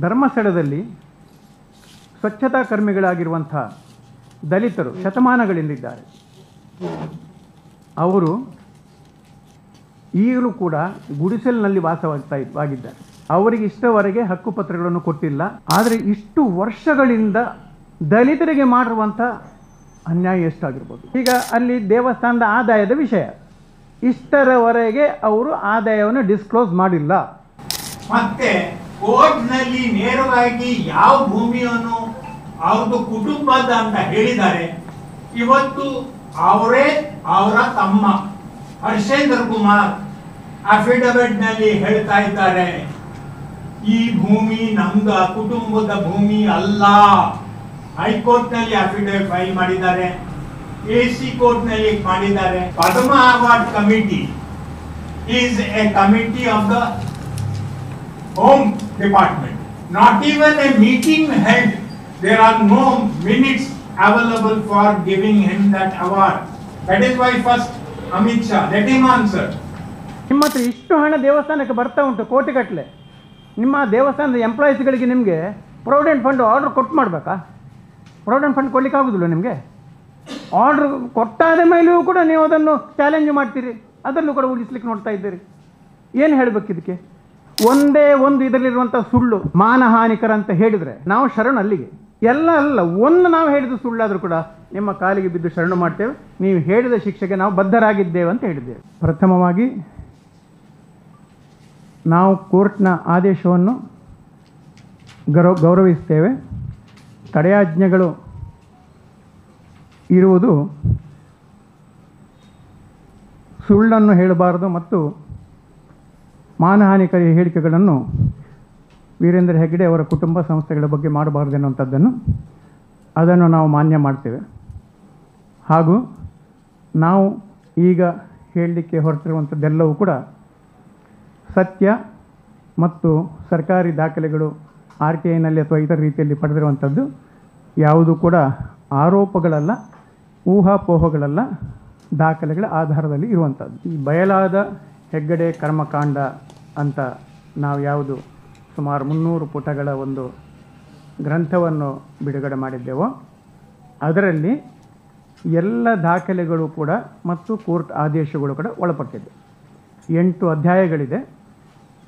ಧರ್ಮಸ್ಥಳದಲ್ಲಿ ಸ್ವಚ್ಛತಾ ಕರ್ಮಿಗಳಾಗಿರುವಂಥ ದಲಿತರು ಶತಮಾನಗಳಿಂದಿದ್ದಾರೆ. ಅವರು ಈಗಲೂ ಕೂಡ ಗುಡಿಸಲಿನಲ್ಲಿ ವಾಸವಾಗಿದ್ದಾರೆ. ಅವರಿಗೆ ಇಷ್ಟವರೆಗೆ ಹಕ್ಕುಪತ್ರಗಳನ್ನು ಕೊಟ್ಟಿಲ್ಲ. ಆದರೆ ಇಷ್ಟು ವರ್ಷಗಳಿಂದ ದಲಿತರಿಗೆ ಮಾಡಿರುವಂಥ ಅನ್ಯಾಯ ಎಷ್ಟಾಗಿರ್ಬೋದು. ಈಗ ಅಲ್ಲಿ ದೇವಸ್ಥಾನದ ಆದಾಯದ ವಿಷಯ, ಇಷ್ಟರವರೆಗೆ ಅವರು ಆದಾಯವನ್ನು ಡಿಸ್ಕ್ಲೋಸ್ ಮಾಡಿಲ್ಲ. ಮತ್ತೆ ಕೋರ್ಟ್ನಲ್ಲಿ ನೇರವಾಗಿ ಯಾವ ಭೂಮಿಯನ್ನು ಅವ್ರದ್ದು ಕುಟುಂಬದ ಅಂತ ಹೇಳಿದ್ದಾರೆ. ಇವತ್ತು ಅವರೇ ಅವರ ತಮ್ಮ ಹರ್ಷೇಂದ್ರ ಕುಮಾರ್ ಅಫಿಡವಿಟ್ ನಲ್ಲಿ ಹೇಳ್ತಾ ಇದ್ದಾರೆ, ಈ ಭೂಮಿ ನಮ್ದು ಕುಟುಂಬದ ಭೂಮಿ ಅಲ್ಲ. ಹೈಕೋರ್ಟ್ ನಲ್ಲಿ ಅಫಿಡವಿಟ್ ಫೈಲ್ ಮಾಡಿದ್ದಾರೆ, ಎಸಿ ಕೋರ್ಟ್ ನಲ್ಲಿ ಮಾಡಿದ್ದಾರೆ. Padma award committee is a committee of the home department. Not even a meeting held. There are no minutes available for giving him that award. That is why first Amit Shah, let him answer. ನಿಮ್ಮ ಹತ್ರ ಇಷ್ಟು ಹಣ ದೇವಸ್ಥಾನಕ್ಕೆ ಬರ್ತಾ ಉಂಟು, ಕೋಟಿಗಟ್ಟಲೆ. ನಿಮ್ಮ ದೇವಸ್ಥಾನದ ಎಂಪ್ಲಾಯೀಸ್ಗಳಿಗೆ ನಿಮಗೆ ಪ್ರಾವಿಡೆಂಟ್ ಫಂಡ್ ಆರ್ಡರ್ ಕೊಟ್ಟು ಮಾಡಬೇಕಾ? ಪ್ರಾವಿಡೆಂಟ್ ಫಂಡ್ ಕೊಡ್ಲಿಕ್ಕೆ ಆಗೋದಿಲ್ಲ ನಿಮಗೆ. ಆರ್ಡ್ರ್ ಕೊಟ್ಟಾದ ಮೇಲೆಯೂ ಕೂಡ ನೀವು ಅದನ್ನು ಚಾಲೆಂಜ್ ಮಾಡ್ತೀರಿ, ಅದರಲ್ಲೂ ಕೂಡ ಉಳಿಸ್ಲಿಕ್ಕೆ ನೋಡ್ತಾ ಇದ್ದೀರಿ. ಏನು ಹೇಳಬೇಕು ಇದಕ್ಕೆ? ಒಂದೇ ಒಂದು ಇದರಲ್ಲಿರುವಂಥ ಸುಳ್ಳು ಮಾನಹಾನಿಕರ ಅಂತ ಹೇಳಿದರೆ ನಾವು ಶರಣು ಅಲ್ಲಿಗೆ. ಎಲ್ಲ ಅಲ್ಲ, ಒಂದು ನಾವು ಹೇಳಿದ ಸುಳ್ಳಾದರೂ ಕೂಡ ನಿಮ್ಮ ಕಾಲಿಗೆ ಬಿದ್ದು ಶರಣು ಮಾಡ್ತೇವೆ, ನೀವು ಹೇಳಿದ ಶಿಕ್ಷೆಗೆ ನಾವು ಬದ್ಧರಾಗಿದ್ದೇವೆ ಅಂತ ಹೇಳಿದ್ದೇವೆ. ಪ್ರಥಮವಾಗಿ ನಾವು ಕೋರ್ಟ್ನ ಆದೇಶವನ್ನು ಗೌರವಿಸ್ತೇವೆ. ತಡೆಯಾಜ್ಞೆಗಳು ಇರುವುದು ಸುಳ್ಳನ್ನು ಹೇಳಬಾರದು ಮತ್ತು ಮಾನಹಾನಿಕಾರಿ ಹೇಳಿಕೆಗಳನ್ನು ವೀರೇಂದ್ರ ಹೆಗ್ಗಡೆ ಅವರ ಕುಟುಂಬ ಸಂಸ್ಥೆಗಳ ಬಗ್ಗೆ ಮಾಡಬಾರ್ದು ಎನ್ನುವಂಥದ್ದನ್ನು ಅದನ್ನು ನಾವು ಮಾನ್ಯ ಮಾಡ್ತೇವೆ. ಹಾಗೂ ನಾವು ಈಗ ಹೇಳಲಿಕ್ಕೆ ಹೊರಟಿರುವಂಥದ್ದೆಲ್ಲವೂ ಕೂಡ ಸತ್ಯ ಮತ್ತು ಸರ್ಕಾರಿ ದಾಖಲೆಗಳು RTIನಲ್ಲಿ ಅಥವಾ ಇತರ ರೀತಿಯಲ್ಲಿ ಪಡೆದಿರುವಂಥದ್ದು ಯಾವುದೂ ಕೂಡ ಆರೋಪಗಳಲ್ಲ, ಊಹಾಪೋಹಗಳಲ್ಲ, ದಾಖಲೆಗಳ ಆಧಾರದಲ್ಲಿ ಇರುವಂಥದ್ದು. ಈ ಬಯಲಾದ ಹೆಗ್ಗಡೆ ಕರ್ಮಕಾಂಡ ಅಂತ ನಾವು ಯಾವುದು ಸುಮಾರು 300 ಪುಟಗಳ ಒಂದು ಗ್ರಂಥವನ್ನು ಬಿಡುಗಡೆ ಮಾಡಿದ್ದೆವೋ ಅದರಲ್ಲಿ ಎಲ್ಲ ದಾಖಲೆಗಳು ಕೂಡ ಮತ್ತು ಕೋರ್ಟ್ ಆದೇಶಗಳು ಕೂಡ ಒಳಪಟ್ಟಿದೆ. 8 ಅಧ್ಯಾಯಗಳಿದೆ.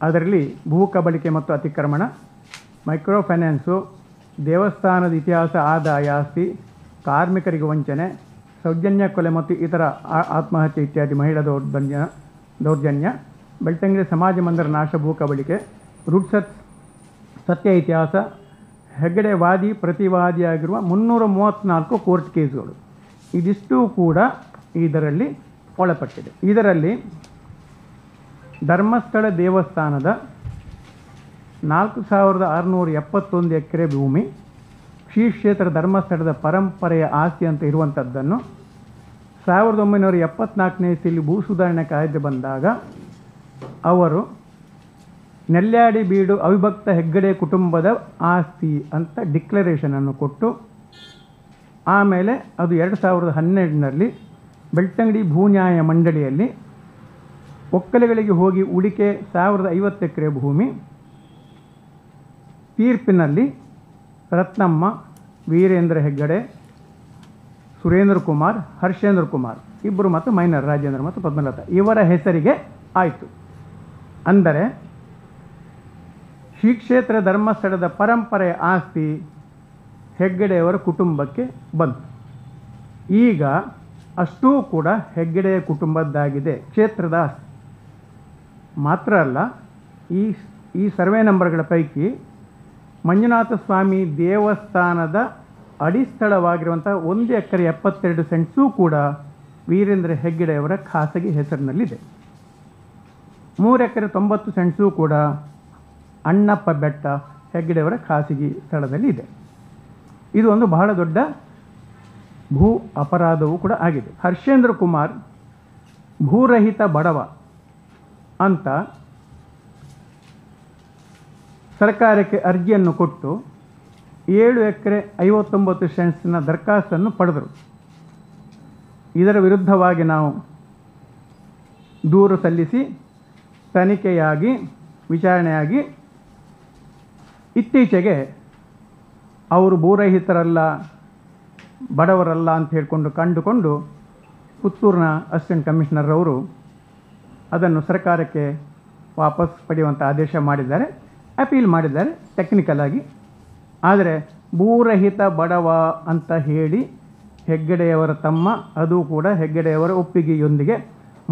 ಅದರಲ್ಲಿ ಭೂ ಕಬಳಿಕೆ ಮತ್ತು ಅತಿಕ್ರಮಣ, ಮೈಕ್ರೋ ಫೈನಾನ್ಸು, ದೇವಸ್ಥಾನದ ಇತಿಹಾಸ, ಆದಾಯ, ಆಸ್ತಿ, ಕಾರ್ಮಿಕರಿಗೆ ವಂಚನೆ, ಸೌಜನ್ಯ ಕೊಲೆ ಮತ್ತು ಇತರ ಆತ್ಮಹತ್ಯೆ ಇತ್ಯಾದಿ ಮಹಿಳಾ ದೌರ್ಜನ್ಯ, ಬೆಳ್ತಂಗಡಿ ಸಮಾಜ ಮಂದಿರ ನಾಶ, ಭೂ ಕಬಳಿಕೆ, ರೂಟ್ಸತ್ ಸತ್ಯ ಇತಿಹಾಸ, ಹೆಗ್ಗಡೆ ವಾದಿ ಪ್ರತಿವಾದಿಯಾಗಿರುವ 334 ಕೋರ್ಟ್ ಕೇಸ್ಗಳು, ಇದಿಷ್ಟು ಕೂಡ ಇದರಲ್ಲಿ ಒಳಪಟ್ಟಿದೆ. ಇದರಲ್ಲಿ ಧರ್ಮಸ್ಥಳ ದೇವಸ್ಥಾನದ 4671 ಎಕರೆ ಭೂಮಿ ಶ್ರೀ ಕ್ಷೇತ್ರ ಧರ್ಮಸ್ಥಳದ ಪರಂಪರೆಯ ಆಸ್ತಿ ಅಂತ ಇರುವಂಥದ್ದನ್ನು 1974ನೇ ಇಸವಿಯಲ್ಲಿ ಭೂ ಸುಧಾರಣೆ ಕಾಯ್ದೆ ಬಂದಾಗ ಅವರು ನೆಲ್ಯಾಡಿ ಬೀಡು ಅವಿಭಕ್ತ ಹೆಗ್ಗಡೆ ಕುಟುಂಬದ ಆಸ್ತಿ ಅಂತ ಡಿಕ್ಲರೇಷನನ್ನು ಕೊಟ್ಟು, ಆಮೇಲೆ ಅದು 2012ರಲ್ಲಿ ಬೆಳ್ತಂಗಡಿ ಭೂನ್ಯಾಯ ಮಂಡಳಿಯಲ್ಲಿ ಒಕ್ಕಲಿಗಳಿಗೆ ಹೋಗಿ ಉಳಿಕೆ 1050 ಎಕರೆ ಭೂಮಿ ತೀರ್ಪಿನಲ್ಲಿ ರತ್ನಮ್ಮ, ವೀರೇಂದ್ರ ಹೆಗ್ಗಡೆ, ಸುರೇಂದ್ರ ಕುಮಾರ್, ಹರ್ಷೇಂದ್ರ ಕುಮಾರ್ ಇಬ್ಬರು ಮತ್ತು ಮೈನರ್ ರಾಜೇಂದ್ರ ಮತ್ತು ಪದ್ಮಲತಾ ಇವರ ಹೆಸರಿಗೆ ಆಯಿತು. ಅಂದರೆ ಶ್ರೀ ಕ್ಷೇತ್ರ ಧರ್ಮಸ್ಥಳದ ಪರಂಪರೆಯ ಆಸ್ತಿ ಹೆಗ್ಗಡೆಯವರ ಕುಟುಂಬಕ್ಕೆ ಬಂತು. ಈಗ ಅಷ್ಟೂ ಕೂಡ ಹೆಗ್ಗಡೆಯ ಕುಟುಂಬದ್ದಾಗಿದೆ, ಕ್ಷೇತ್ರದ ಆಸ್ತಿ ಮಾತ್ರ ಅಲ್ಲ. ಈ ಸರ್ವೆ ನಂಬರ್ಗಳ ಪೈಕಿ ಮಂಜುನಾಥ ಸ್ವಾಮಿ ದೇವಸ್ಥಾನದ ಅಡಿಸ್ಥಳವಾಗಿರುವಂಥ 1 ಎಕರೆ 72 ಸೆಂಟ್ಸೂ ಕೂಡ ವೀರೇಂದ್ರ ಹೆಗ್ಗಡೆಯವರ ಖಾಸಗಿ ಹೆಸರಿನಲ್ಲಿದೆ. 3 ಎಕರೆ 90 ಸೆಂಟ್ಸೂ ಕೂಡ ಅಣ್ಣಪ್ಪ ಬೆಟ್ಟ ಹೆಗ್ಗಡೆಯವರ ಖಾಸಗಿ ಸ್ಥಳದಲ್ಲಿ ಇದೆ. ಇದು ಒಂದು ಬಹಳ ದೊಡ್ಡ ಭೂ ಅಪರಾಧವೂ ಕೂಡ ಆಗಿದೆ. ಹರ್ಷೇಂದ್ರ ಕುಮಾರ್ ಭೂರಹಿತ ಬಡವ ಅಂತ ಸರ್ಕಾರಕ್ಕೆ ಅರ್ಜಿಯನ್ನು ಕೊಟ್ಟು 7 ಎಕರೆ 59 ಸೆಂಟ್ಸ್ನ ದರಖಾಸ್ತನ್ನು ಪಡೆದರು. ಇದರ ವಿರುದ್ಧವಾಗಿ ನಾವು ದೂರು ಸಲ್ಲಿಸಿ ತನಿಖೆಯಾಗಿ ವಿಚಾರಣೆಯಾಗಿ ಇತ್ತೀಚೆಗೆ ಅವರು ಭೂರಹಿತರಲ್ಲ, ಬಡವರಲ್ಲ ಅಂತ ಹೇಳ್ಕೊಂಡು ಕಂಡುಕೊಂಡು ಪುತ್ತೂರಿನ ಅಸಿಸ್ಟೆಂಟ್ ಕಮಿಷನರ್ ಅವರು ಅದನ್ನು ಸರ್ಕಾರಕ್ಕೆ ವಾಪಸ್ ಪಡೆಯುವಂಥ ಆದೇಶ ಮಾಡಿದ್ದಾರೆ, ಅಪೀಲ್ ಮಾಡಿದ್ದಾರೆ ಟೆಕ್ನಿಕಲ್ ಆಗಿ. ಆದರೆ ಭೂರಹಿತ ಬಡವ ಅಂತ ಹೇಳಿ ಹೆಗ್ಗಡೆಯವರ ತಮ್ಮ, ಅದು ಕೂಡ ಹೆಗ್ಗಡೆಯವರ ಒಪ್ಪಿಗೆಯೊಂದಿಗೆ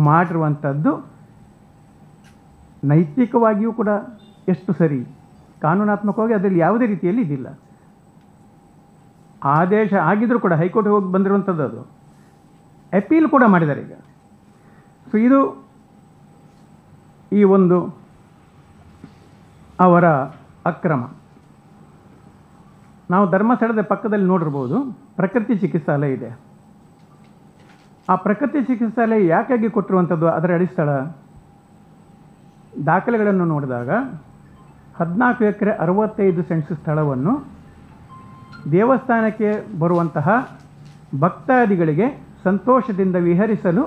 ಮಾಡಿರುವಂಥದ್ದು ನೈತಿಕವಾಗಿಯೂ ಕೂಡ ಎಷ್ಟು ಸರಿ, ಕಾನೂನಾತ್ಮಕವಾಗಿ ಅದರಲ್ಲಿ ಯಾವುದೇ ರೀತಿಯಲ್ಲಿ ಇದಿಲ್ಲ. ಆದೇಶ ಆಗಿದ್ರೂ ಕೂಡ ಹೈಕೋರ್ಟ್ಗೆ ಹೋಗಿ ಬಂದಿರುವಂಥದ್ದು, ಅದು ಅಪೀಲ್ ಕೂಡ ಮಾಡಿದ್ದಾರೆ ಈಗ. ಸೊ ಇದು ಈ ಒಂದು ಅವರ ಅಕ್ರಮ. ನಾವು ಧರ್ಮಸ್ಥಳದ ಪಕ್ಕದಲ್ಲಿ ನೋಡಿರ್ಬೋದು ಪ್ರಕೃತಿ ಚಿಕಿತ್ಸಾಲಯ ಇದೆ. ಆ ಪ್ರಕೃತಿ ಚಿಕಿತ್ಸಾಲಯ ಯಾಕಾಗಿ ಕೊಟ್ಟಿರುವಂಥದ್ದು, ಅದರ ಅಡಿಸ್ಥಳ ದಾಖಲೆಗಳನ್ನು ನೋಡಿದಾಗ 14 ಎಕರೆ 65 ಸೆಂಟ್ಸ್ ಸ್ಥಳವನ್ನು ದೇವಸ್ಥಾನಕ್ಕೆ ಬರುವಂತಹ ಭಕ್ತಾದಿಗಳಿಗೆ ಸಂತೋಷದಿಂದ ವಿಹರಿಸಲು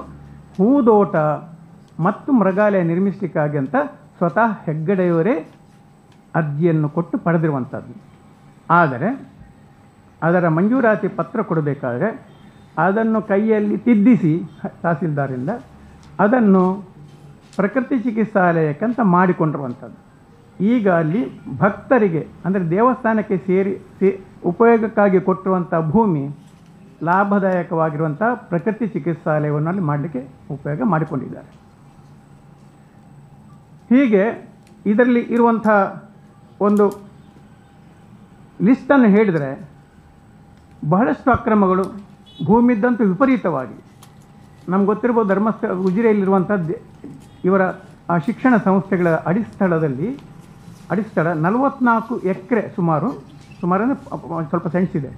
ಹೂದೋಟ ಮತ್ತು ಮೃಗಾಲಯ ನಿರ್ಮಿಸಲಿಕ್ಕಾಗಿ ಅಂತ ಸ್ವತಃ ಹೆಗ್ಗಡೆಯವರೇ ಅರ್ಜಿಯನ್ನು ಕೊಟ್ಟು ಪಡೆದಿರುವಂಥದ್ದು. ಆದರೆ ಅದರ ಮಂಜೂರಾತಿ ಪತ್ರ ಕೊಡಬೇಕಾದ್ರೆ ಅದನ್ನು ಕೈಯಲ್ಲಿ ತಿದ್ದಿಸಿ ತಹಸೀಲ್ದಾರಿಂದ ಅದನ್ನು ಪ್ರಕೃತಿ ಚಿಕಿತ್ಸಾಲಯಕ್ಕಂತ ಮಾಡಿಕೊಂಡಿರುವಂಥದ್ದು. ಈಗ ಅಲ್ಲಿ ಭಕ್ತರಿಗೆ ಅಂದರೆ ದೇವಸ್ಥಾನಕ್ಕೆ ಉಪಯೋಗಕ್ಕಾಗಿ ಕೊಟ್ಟಿರುವಂಥ ಭೂಮಿ ಲಾಭದಾಯಕವಾಗಿರುವಂಥ ಪ್ರಕೃತಿ ಚಿಕಿತ್ಸಾಲಯವನ್ನು ಅಲ್ಲಿ ಮಾಡಲಿಕ್ಕೆ ಉಪಯೋಗ ಮಾಡಿಕೊಂಡಿದ್ದಾರೆ. ಹೀಗೆ ಇದರಲ್ಲಿ ಇರುವಂಥ ಒಂದು ಲಿಸ್ಟನ್ನು ಹೇಳಿದರೆ ಬಹಳಷ್ಟು ಅಕ್ರಮಗಳು, ಭೂಮಿದ್ದಂತೂ ವಿಪರೀತವಾಗಿ. ನಮ್ಗೆ ಗೊತ್ತಿರ್ಬೋದು ಧರ್ಮಸ್ಥಳ ಉಜಿರೆಯಲ್ಲಿರುವಂಥದ್ದು ಇವರ ಆ ಶಿಕ್ಷಣ ಸಂಸ್ಥೆಗಳ ಅಡಿಸ್ಥಳ 44 ಎಕರೆ ಸುಮಾರು ಅಂದರೆ ಸ್ವಲ್ಪ ಸೆನ್ಸ್ ಇದೆ.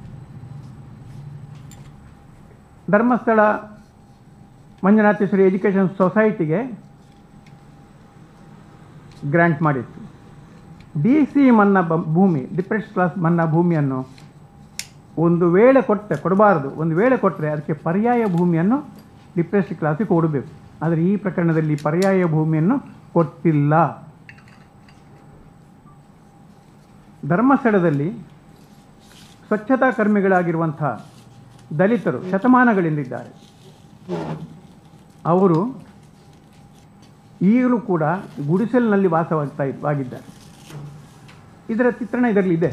ಧರ್ಮಸ್ಥಳ ಮಂಜುನಾಥೇಶ್ವರಿ ಎಜುಕೇಷನ್ ಸೊಸೈಟಿಗೆ ಗ್ರ್ಯಾಂಟ್ ಮಾಡಿತ್ತು. DC ಮನ್ನಾ ಭೂಮಿ, ಡಿಪ್ರೆಸ್ಡ್ ಕ್ಲಾಸ್ ಮನ್ನಾ ಭೂಮಿಯನ್ನು ಒಂದು ವೇಳೆ ಕೊಡಬಾರದು, ಒಂದು ವೇಳೆ ಕೊಟ್ಟರೆ ಅದಕ್ಕೆ ಪರ್ಯಾಯ ಭೂಮಿಯನ್ನು ಡಿಪ್ರೆಸ್ಡ್ ಕ್ಲಾಸಿಗೆ ಕೊಡಬೇಕು. ಆದರೆ ಈ ಪ್ರಕರಣದಲ್ಲಿ ಪರ್ಯಾಯ ಭೂಮಿಯನ್ನು ಕೊಟ್ಟಿಲ್ಲ. ಧರ್ಮಸ್ಥಳದಲ್ಲಿ ಸ್ವಚ್ಛತಾ ಕರ್ಮಿಗಳಾಗಿರುವಂಥ ದಲಿತರು ಶತಮಾನಗಳಿಂದಿದ್ದಾರೆ. ಅವರು ಈಗಲೂ ಕೂಡ ಗುಡಿಸಲಿನಲ್ಲಿ ವಾಸವಾಗಿದ್ದಾರೆ. ಇದರ ಚಿತ್ರಣ ಇದರಲ್ಲಿ ಇದೆ.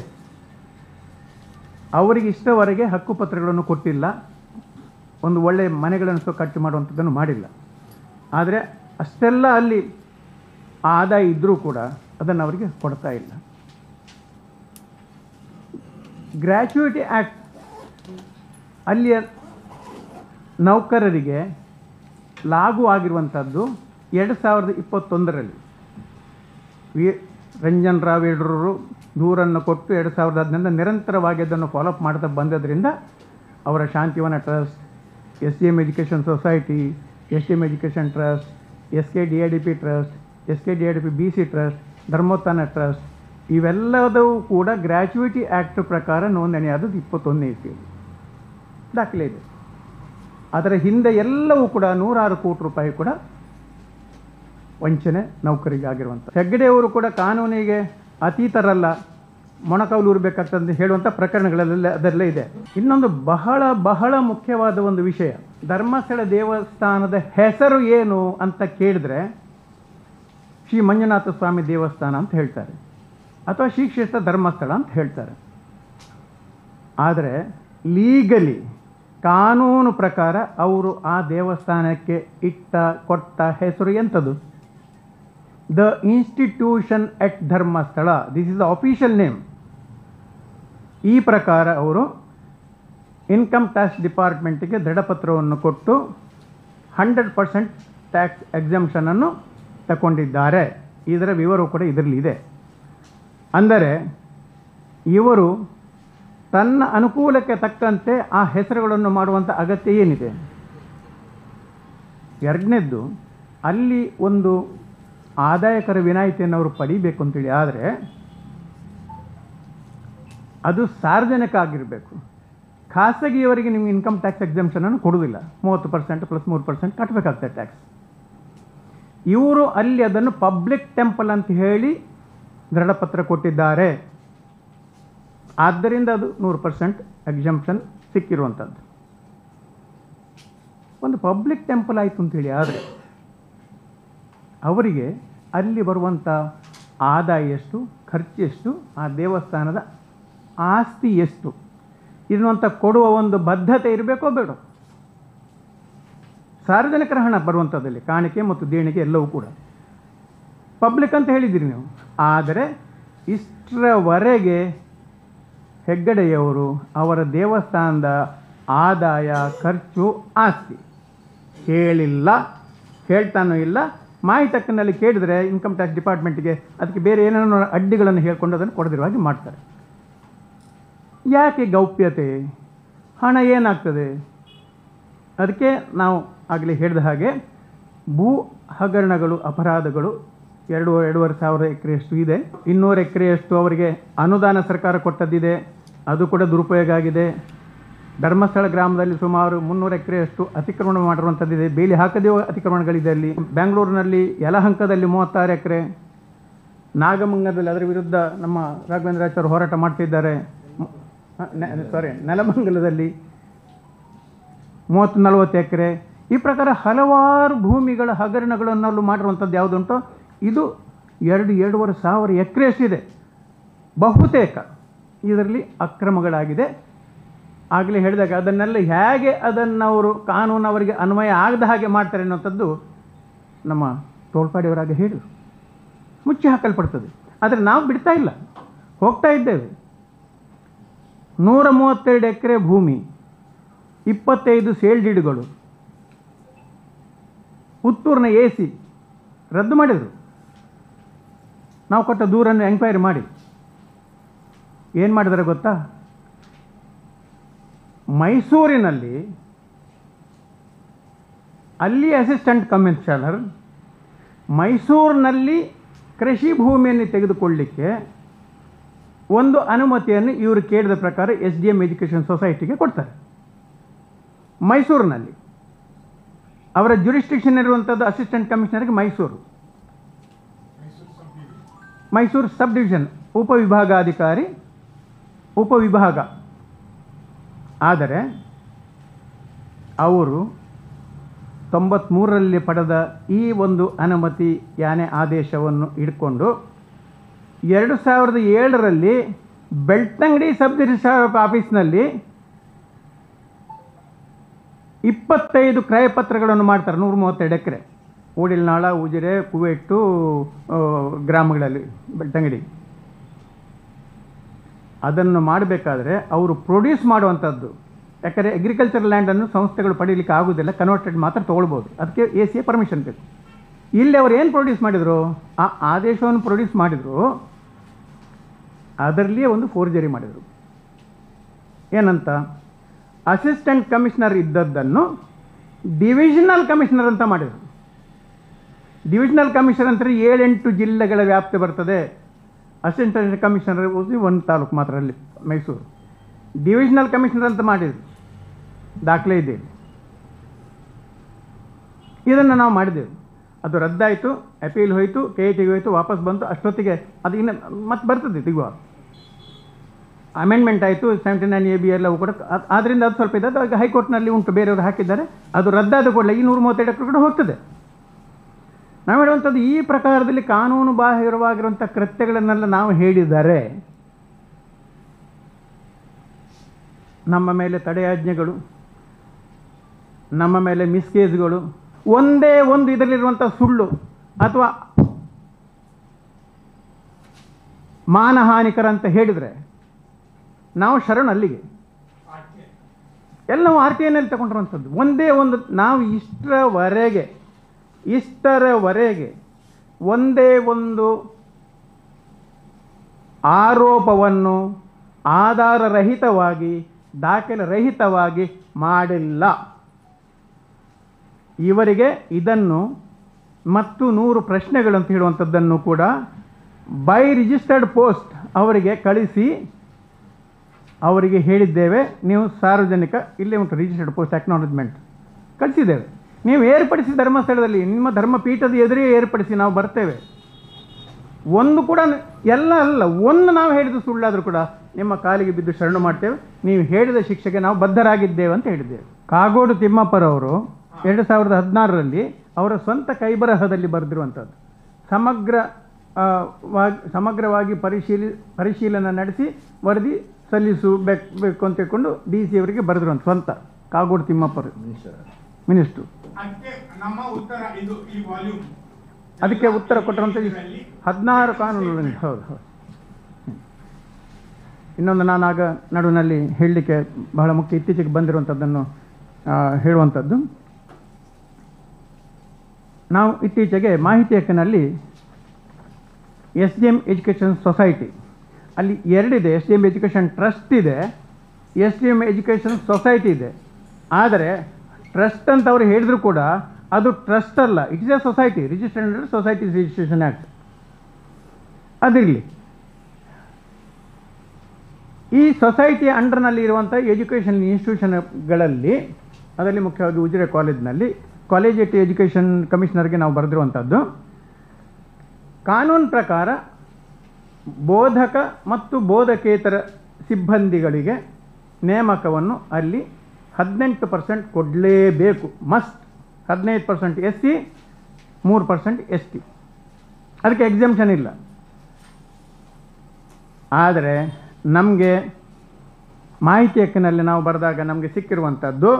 ಅವರಿಗೆ ಇಷ್ಟವರೆಗೆ ಹಕ್ಕುಪತ್ರಗಳನ್ನು ಕೊಟ್ಟಿಲ್ಲ, ಒಂದು ಒಳ್ಳೆಯ ಮನೆಗಳನ್ನು ಕಟ್ಟಿ ಮಾಡುವಂಥದ್ದನ್ನು ಮಾಡಿಲ್ಲ. ಆದರೆ ಅಷ್ಟೆಲ್ಲ ಅಲ್ಲಿ ಆದಾಯ ಇದ್ದರೂ ಕೂಡ ಅದನ್ನು ಅವರಿಗೆ ಕೊಡ್ತಾ ಇಲ್ಲ. ಗ್ರ್ಯಾಚ್ಯುಯಿಟಿ ಆ್ಯಕ್ಟ್ ಅಲ್ಲಿಯ ನೌಕರರಿಗೆ ಲಾಗು ಆಗಿರುವಂಥದ್ದು 2021ರಲ್ಲಿ ರಂಜನ್ ರಾವ್ ಯಡೂರರು ದೂರನ್ನು ಕೊಟ್ಟು 2015 ನಿರಂತರವಾಗಿ ಅದನ್ನು ಫಾಲೋಅಪ್ ಮಾಡ್ತಾ ಬಂದದ್ರಿಂದ ಅವರ Shantivana trust, SCM education society, STM education trust, SKDIDP trust, SKDIDP BC trust, Dharmotthana trust ಇವೆಲ್ಲದೂ ಕೂಡ ಗ್ರ್ಯಾಚ್ಯುಯಿಟಿ ಆ್ಯಕ್ಟ್ ಪ್ರಕಾರ ನೋಂದಣಿಯಾದದ್ದು 21ನೇ ಇಸ್ವಿಯಲ್ಲಿ ದಾಖಲೆ ಇದೆ. ಅದರ ಹಿಂದೆ ಎಲ್ಲವೂ ಕೂಡ 106 ಕೋಟಿ ರೂಪಾಯಿ ಕೂಡ ವಂಚನೆ ನೌಕರಿಗೆ ಆಗಿರುವಂಥ. ಹೆಗ್ಗಡೆಯವರು ಕೂಡ ಕಾನೂನಿಗೆ ಅತೀತರಲ್ಲ, ಮೊಣಕಾಲೂರಬೇಕಾಗ್ತದೆ ಹೇಳುವಂಥ ಪ್ರಕರಣಗಳೆಲ್ಲ ಅದರಲ್ಲೇ ಇದೆ. ಇನ್ನೊಂದು ಬಹಳ ಬಹಳ ಮುಖ್ಯವಾದ ಒಂದು ವಿಷಯ, ಧರ್ಮಸ್ಥಳ ದೇವಸ್ಥಾನದ ಹೆಸರು ಏನು ಅಂತ ಕೇಳಿದ್ರೆ ಶ್ರೀ ಮಂಜುನಾಥ ಸ್ವಾಮಿ ದೇವಸ್ಥಾನ ಅಂತ ಹೇಳ್ತಾರೆ, ಅಥವಾ ಶ್ರೀ ಕ್ಷೇತ್ರ ಧರ್ಮಸ್ಥಳ ಅಂತ ಹೇಳ್ತಾರೆ. ಆದರೆ ಲೀಗಲಿ ಕಾನೂನು ಪ್ರಕಾರ ಅವರು ಆ ದೇವಸ್ಥಾನಕ್ಕೆ ಕೊಟ್ಟ ಹೆಸರು ಎಂಥದ್ದು? The institution at Dharmasthala, this is the official name. ಈ ಪ್ರಕಾರ ಅವರು ಇನ್ಕಮ್ ಟ್ಯಾಕ್ಸ್ ಡಿಪಾರ್ಟ್ಮೆಂಟಿಗೆ ದೃಢಪತ್ರವನ್ನು ಕೊಟ್ಟು 100% ಟ್ಯಾಕ್ಸ್ ಎಕ್ಸಂಪ್ಷನನ್ನು ತಗೊಂಡಿದ್ದಾರೆ. ಇದರ ವಿವರವು ಕೂಡ ಇದರಲ್ಲಿ ಇದೆ. ಅಂದರೆ ಇವರು ತನ್ನ ಅನುಕೂಲಕ್ಕೆ ತಕ್ಕಂತೆ ಆ ಹೆಸರುಗಳನ್ನು ಮಾಡುವಂಥ ಅಗತ್ಯ ಏನಿದೆ? ಎರಡನೇದ್ದು, ಅಲ್ಲಿ ಒಂದು ಆದಾಯಕರ ವಿನಾಯಿತಿಯನ್ನು ಅವರು ಪಡಿಬೇಕು ಅಂತೇಳಿ ಆದರೆ ಅದು ಸಾರ್ವಜನಿಕ ಆಗಿರಬೇಕು. ಖಾಸಗಿಯವರಿಗೆ ನಿಮ್ಗೆ ಇನ್ಕಮ್ ಟ್ಯಾಕ್ಸ್ ಎಕ್ಸಂಪ್ಷನನ್ನು ಕೊಡುವುದಿಲ್ಲ. 30% + 3% ಕಟ್ಟಬೇಕಾಗ್ತದೆ ಟ್ಯಾಕ್ಸ್. ಇವರು ಅಲ್ಲಿ ಅದನ್ನು ಪಬ್ಲಿಕ್ ಟೆಂಪಲ್ ಅಂತ ಹೇಳಿ ದೃಢಪತ್ರ ಕೊಟ್ಟಿದ್ದಾರೆ. ಆದ್ದರಿಂದ ಅದು 100% ಎಕ್ಸಂಪ್ಷನ್ ಸಿಕ್ಕಿರುವಂಥದ್ದು. ಒಂದು ಪಬ್ಲಿಕ್ ಟೆಂಪಲ್ ಆಯಿತು ಅಂತೇಳಿ ಆದರೆ ಅವರಿಗೆ ಅಲ್ಲಿ ಬರುವಂಥ ಆದಾಯ ಎಷ್ಟು, ಖರ್ಚು ಎಷ್ಟು, ಆ ದೇವಸ್ಥಾನದ ಆಸ್ತಿ ಎಷ್ಟು ಇದನ್ನಂತ ಕೊಡುವ ಒಂದು ಬದ್ಧತೆ ಇರಬೇಕೋ ಬೇಡ. ಸಾರ್ವಜನಿಕರ ಹಣ ಬರುವಂಥದ್ದಲ್ಲಿ ಕಾಣಿಕೆ ಮತ್ತು ದೇಣಿಗೆ ಎಲ್ಲವೂ ಕೂಡ ಪಬ್ಲಿಕ್ ಅಂತ ಹೇಳಿದ್ದೀರಿ ನೀವು. ಆದರೆ ಇಷ್ಟರವರೆಗೆ ಹೆಗ್ಗಡೆಯವರು ಅವರ ದೇವಸ್ಥಾನದ ಆದಾಯ, ಖರ್ಚು, ಆಸ್ತಿ ಹೇಳಿಲ್ಲ, ಹೇಳ್ತಾನೂ ಇಲ್ಲ. ಮಾಹಿತಿ ಹಕ್ಕಿನಲ್ಲಿ ಕೇಳಿದರೆ ಇನ್ಕಮ್ ಟ್ಯಾಕ್ಸ್ ಡಿಪಾರ್ಟ್ಮೆಂಟ್ಗೆ ಅದಕ್ಕೆ ಬೇರೆ ಏನೇನೋ ಅಡ್ಡಿಗಳನ್ನು ಹೇಳ್ಕೊಂಡು ಅದನ್ನು ಕೊಡದಿರುವ ಹಾಗೆ ಮಾಡ್ತಾರೆ. ಯಾಕೆ ಗೌಪ್ಯತೆ? ಹಣ ಏನಾಗ್ತದೆ? ಅದಕ್ಕೆ ನಾವು ಆಗಲೇ ಹೇಳಿದ ಹಾಗೆ ಭೂ ಹಗರಣಗಳು, ಅಪರಾಧಗಳು 2-2.5 ಸಾವಿರ ಎಕರೆಯಷ್ಟು ಇದೆ. 200 ಎಕರೆಯಷ್ಟು ಅವರಿಗೆ ಅನುದಾನ ಸರ್ಕಾರ ಕೊಟ್ಟದ್ದಿದೆ, ಅದು ಕೂಡ ದುರುಪಯೋಗ ಆಗಿದೆ. ಧರ್ಮಸ್ಥಳ ಗ್ರಾಮದಲ್ಲಿ ಸುಮಾರು 300 ಎಕರೆಯಷ್ಟು ಅತಿಕ್ರಮಣ ಮಾಡಿರುವಂಥದ್ದಿದೆ, ಬೇಲಿ ಹಾಕದೇ ಅತಿಕ್ರಮಣಗಳಿದೆ. ಅಲ್ಲಿ ಬೆಂಗಳೂರಿನಲ್ಲಿ ಯಲಹಂಕದಲ್ಲಿ 36 ಎಕರೆ, ನಾಗಮಂಗಲದಲ್ಲಿ ಅದರ ವಿರುದ್ಧ ನಮ್ಮ ರಾಘವೇಂದ್ರಾಚಾರ್ಯ ಹೋರಾಟ ಮಾಡ್ತಿದ್ದಾರೆ. ನೆಲಮಂಗಲದಲ್ಲಿ 30-40 ಎಕರೆ. ಈ ಪ್ರಕಾರ ಹಲವಾರು ಭೂಮಿಗಳ ಹಗರಣಗಳನ್ನಲ್ಲೂ ಮಾಡಿರುವಂಥದ್ದು ಯಾವುದುಂಟೋ ಇದು 2-2.5 ಸಾವಿರ ಎಕರೆಯಷ್ಟಿದೆ. ಬಹುತೇಕ ಇದರಲ್ಲಿ ಅಕ್ರಮಗಳಾಗಿದೆ. ಆಗಲೇ ಹೇಳಿದಾಗ ಅದನ್ನೆಲ್ಲ ಹೇಗೆ ಅದನ್ನವರು ಕಾನೂನು ಅವರಿಗೆ ಅನ್ವಯ ಆಗದ ಹಾಗೆ ಮಾಡ್ತಾರೆ ಅನ್ನೋಂಥದ್ದು ನಮ್ಮ ತೋಳ್ಪಾಡಿಯವರಾಗ ಹೇಳಿದರು. ಮುಚ್ಚಿ ಹಾಕಲ್ಪಡ್ತದೆ. ಆದರೆ ನಾವು ಬಿಡ್ತಾ ಇಲ್ಲ, ಹೋಗ್ತಾ ಇದ್ದೇವೆ. 132 ಎಕರೆ ಭೂಮಿ, 25 ಸೇಲ್ ಡೀಡ್ಗಳು, ಪುತ್ತೂರಿನ AC ರದ್ದು ಮಾಡಿದರು. ನಾವು ಕೊಟ್ಟ ದೂರನ್ನು ಎಂಕ್ವೈರಿ ಮಾಡಿ ಏನು ಮಾಡಿದರೆ ಗೊತ್ತಾ? ಮೈಸೂರಿನಲ್ಲಿ ಅಲ್ಲಿ ಅಸಿಸ್ಟೆಂಟ್ ಕಮಿಷನರ್ ಮೈಸೂರಿನಲ್ಲಿ ಕೃಷಿ ಭೂಮಿಯನ್ನು ತೆಗೆದುಕೊಳ್ಳಲಿಕ್ಕೆ ಒಂದು ಅನುಮತಿಯನ್ನು ಇವರು ಕೇಳಿದ ಪ್ರಕಾರ SDM ಎಜುಕೇಷನ್ ಸೊಸೈಟಿಗೆ ಕೊಡ್ತಾರೆ. ಮೈಸೂರಿನಲ್ಲಿ ಅವರ ಜ್ಯುರಿಸ್ಟಿಕ್ಷನ್ ಇರುವಂಥದ್ದು ಅಸಿಸ್ಟೆಂಟ್ ಕಮಿಷನರ್ಗೆ ಮೈಸೂರು ಸಬ್ ಡಿವಿಷನ್ ಉಪವಿಭಾಗಾಧಿಕಾರಿ, ಉಪವಿಭಾಗ. ಆದರೆ ಅವರು 93ರಲ್ಲಿ ಪಡೆದ ಈ ಒಂದು ಅನುಮತಿ ಯಾನೆ ಆದೇಶವನ್ನು ಹಿಡ್ಕೊಂಡು 2007ರಲ್ಲಿ ಬೆಳ್ತಂಗಡಿ ಸಬ್ ರಿಜಿಸ್ಟ್ರಾರ್ ಆಫೀಸ್ನಲ್ಲಿ 25 ಕ್ರಯಪತ್ರಗಳನ್ನು ಮಾಡ್ತಾರೆ. 132 ಎಕರೆ ಓಡಿಲ್ನಾಳ, ಉಜಿರೆ, ಕುವೆಟ್ಟು ಗ್ರಾಮಗಳಲ್ಲಿ ಬೆಳ್ತಂಗಡಿ. ಅದನ್ನು ಮಾಡಬೇಕಾದ್ರೆ ಅವರು ಪ್ರೊಡ್ಯೂಸ್ ಮಾಡುವಂಥದ್ದು, ಯಾಕಂದರೆ ಅಗ್ರಿಕಲ್ಚರ್ ಲ್ಯಾಂಡನ್ನು ಸಂಸ್ಥೆಗಳು ಪಡೀಲಿಕ್ಕೆ ಆಗೋದಿಲ್ಲ, ಕನ್ವರ್ಟೆಡ್ ಮಾತ್ರ ತೊಗೊಳ್ಬೋದು. ಅದಕ್ಕೆ ACA ಪರ್ಮಿಷನ್ ಬೇಕು. ಇಲ್ಲಿ ಅವರು ಏನು ಪ್ರೊಡ್ಯೂಸ್ ಮಾಡಿದರು? ಆ ಆದೇಶವನ್ನು ಪ್ರೊಡ್ಯೂಸ್ ಮಾಡಿದರು, ಅದರಲ್ಲಿಯೇ ಒಂದು ಫೋರ್ಜರಿ ಮಾಡಿದರು. ಏನಂತ? ಅಸಿಸ್ಟೆಂಟ್ ಕಮಿಷನರ್ ಇದ್ದದ್ದನ್ನು ಡಿವಿಷನಲ್ ಕಮಿಷನರ್ ಅಂತ ಮಾಡಿದರು. ಡಿವಿಷನಲ್ ಕಮಿಷನರ್ ಅಂದರೆ 7-8 ಜಿಲ್ಲೆಗಳ ವ್ಯಾಪ್ತಿ ಬರ್ತದೆ. ಅಸಿಸ್ಟೆಂಟ್ ಕಮಿಷನರ್ ಒಂದು ತಾಲೂಕು ಮಾತ್ರ ಅಲ್ಲಿ ಮೈಸೂರು. ಡಿವಿಷನಲ್ ಕಮಿಷನರ್ ಅಂತ ಮಾಡಿದರು, ದಾಖಲೆ ಇದೆ. ಇದನ್ನು ನಾವು ಮಾಡಿದೆವು. ಅದು ರದ್ದಾಯಿತು, ಅಪೀಲ್ ಹೋಯಿತು, KITಗೆ ಹೋಯಿತು, ವಾಪಸ್ ಬಂತು. ಅಷ್ಟೊತ್ತಿಗೆ ಅದು ಇನ್ನು ಮತ್ತೆ ಬರ್ತದೆ ತೆಗುವ. ಅಮೆಂಡ್ಮೆಂಟ್ ಆಯಿತು, 79 AB ಎಲ್ಲವೂ ಕೂಡ. ಆದ್ದರಿಂದ ಅದು ಸ್ವಲ್ಪ ಇದೆ. ಅದು ಹೈಕೋರ್ಟ್ನಲ್ಲಿ ಉಂಟು, ಬೇರೆಯವರು ಹಾಕಿದ್ದಾರೆ. ಅದು ರದ್ದಾದ ಕೂಡಲೇ ಈ 132 ಎಕರೆ ಕೂಡ ಹೋಗ್ತದೆ. ನಾವು ಹೇಳುವಂಥದ್ದು ಈ ಪ್ರಕಾರದಲ್ಲಿ ಕಾನೂನು ಬಾಹಿರವಾಗಿರುವಂಥ ಕೃತ್ಯಗಳನ್ನೆಲ್ಲ ನಾವು ಹೇಳಿದರೆ ನಮ್ಮ ಮೇಲೆ ತಡೆಯಾಜ್ಞೆಗಳು, ನಮ್ಮ ಮೇಲೆ ಮಿಸ್ಕೇಜ್ಗಳು, ಒಂದೇ ಒಂದು ಇದರಲ್ಲಿರುವಂಥ ಸುಳ್ಳು ಅಥವಾ ಮಾನಹಾನಿಕರ ಅಂತ ಹೇಳಿದರೆ ನಾವು ಶರಣು ಅಲ್ಲಿಗೆ. ಎಲ್ಲವೂ RTIನಲ್ಲಿ ತಗೊಂಡಿರುವಂಥದ್ದು ಒಂದೇ ಒಂದು. ನಾವು ಇಷ್ಟರವರೆಗೆ ಒಂದೇ ಒಂದು ಆರೋಪವನ್ನು ಆಧಾರರಹಿತವಾಗಿ, ದಾಖಲೆ ರಹಿತವಾಗಿ ಮಾಡಿಲ್ಲ. ಇವರಿಗೆ ಇದನ್ನು ಮತ್ತು 100 ಪ್ರಶ್ನೆಗಳಂತ ಹೇಳುವಂಥದ್ದನ್ನು ಕೂಡ ಬೈ ರಿಜಿಸ್ಟರ್ಡ್ ಪೋಸ್ಟ್ ಅವರಿಗೆ ಕಳಿಸಿ ಅವರಿಗೆ ಹೇಳಿದ್ದೇವೆ. ನೀವು ಸಾರ್ವಜನಿಕ, ಇಲ್ಲೇ ಉಂಟು ರಿಜಿಸ್ಟರ್ಡ್ ಪೋಸ್ಟ್ ಅಕ್ನಾಲಜ್ಮೆಂಟ್ ಕಳಿಸಿದ್ದೇವೆ. ನೀವು ಏರ್ಪಡಿಸಿ ಧರ್ಮಸ್ಥಳದಲ್ಲಿ ನಿಮ್ಮ ಧರ್ಮಪೀಠದ ಎದುರೇ ಏರ್ಪಡಿಸಿ ನಾವು ಬರ್ತೇವೆ. ಒಂದು ಕೂಡ ಎಲ್ಲ ಅಲ್ಲ, ಒಂದು ನಾವು ಹೇಳಿದ ಸುಳ್ಳಾದರೂ ಕೂಡ ನಿಮ್ಮ ಕಾಲಿಗೆ ಬಿದ್ದು ಶರಣು ಮಾಡ್ತೇವೆ, ನೀವು ಹೇಳಿದ ಶಿಕ್ಷೆಗೆ ನಾವು ಬದ್ಧರಾಗಿದ್ದೇವೆ ಅಂತ ಹೇಳಿದ್ದೇವೆ. ಕಾಗೋಡು ತಿಮ್ಮಪ್ಪರವರು 2016ರಲ್ಲಿ ಅವರ ಸ್ವಂತ ಕೈಬರಹದಲ್ಲಿ ಬರೆದಿರುವಂಥದ್ದು ಸಮಗ್ರವಾಗಿ ಪರಿಶೀಲನೆ ನಡೆಸಿ ವರದಿ ಸಲ್ಲಿಸಬೇಕು ಅಂತ ತಿಳ್ಕೊಂಡು DC ಅವರಿಗೆ ಬರೆದಿರುವಂಥ ಸ್ವಂತ ಕಾಗೋಡು ತಿಮ್ಮಪ್ಪರು ಮಿನಿಸ್ಟ್ರು. ನಮ್ಮ ಉತ್ತರ ಇದು ಈ ವಾಲ್ಯೂಮ್, ಅದಕ್ಕೆ ಉತ್ತರ ಕೊಟ್ಟರಂತ 16 ಕಾನೂನುಗಳು. ಹೌದು ಹೌದು. ಇನ್ನೊಂದು ನಾನು ಆಗ ನಡುವಿನಲ್ಲಿ ಹೇಳಲಿಕ್ಕೆ ಬಹಳ ಮುಖ್ಯ, ಇತ್ತೀಚೆಗೆ ಬಂದಿರುವಂಥದ್ದನ್ನು ಹೇಳುವಂಥದ್ದು. ನಾವು ಇತ್ತೀಚೆಗೆ ಮಾಹಿತಿ ಹಕ್ಕಿನಲ್ಲಿ SDM ಎಜುಕೇಷನ್ ಸೊಸೈಟಿ, ಅಲ್ಲಿ ಎರಡಿದೆ, SDM ಎಜುಕೇಷನ್ ಟ್ರಸ್ಟ್ ಇದೆ, SDM ಎಜುಕೇಷನ್ ಸೊಸೈಟಿ ಇದೆ. ಆದರೆ ಟ್ರಸ್ಟ್ ಅಂತ ಅವರು ಹೇಳಿದ್ರು ಕೂಡ ಅದು ಟ್ರಸ್ಟ್ ಅಲ್ಲ, it is a society, registered under societies registration act. ಅದಿರಲಿ. ಈ ಸೊಸೈಟಿಯ ಅಂಡರ್ನಲ್ಲಿ ಇರುವಂಥ ಎಜುಕೇಷನ್ ಇನ್ಸ್ಟಿಟ್ಯೂಷನ್ಗಳಲ್ಲಿ, ಅದರಲ್ಲಿ ಮುಖ್ಯವಾಗಿ ಉಜಿರೆ ಕಾಲೇಜಿನಲ್ಲಿ ಕಾಲೇಜಿಯೇಟ್ ಎಜುಕೇಷನ್ ಕಮಿಷನರ್ಗೆ ನಾವು ಬರೆದಿರುವಂಥದ್ದು, ಕಾನೂನು ಪ್ರಕಾರ ಬೋಧಕ ಮತ್ತು ಬೋಧಕೇತರ ಸಿಬ್ಬಂದಿಗಳಿಗೆ ನೇಮಕವನ್ನು ಅಲ್ಲಿ 18% ಕೊಡಲೇಬೇಕು, ಮಸ್ಟ್. 15% SC, 3% ST, ಅದಕ್ಕೆ ಎಕ್ಸೆಂಪ್ಷನ್ ಇಲ್ಲ. ಆದರೆ ನಮಗೆ ಮಾಹಿತಿ ಹಕ್ಕಿನಲ್ಲಿ ನಾವು ಬರೆದಾಗ ನಮಗೆ ಸಿಕ್ಕಿರುವಂಥದ್ದು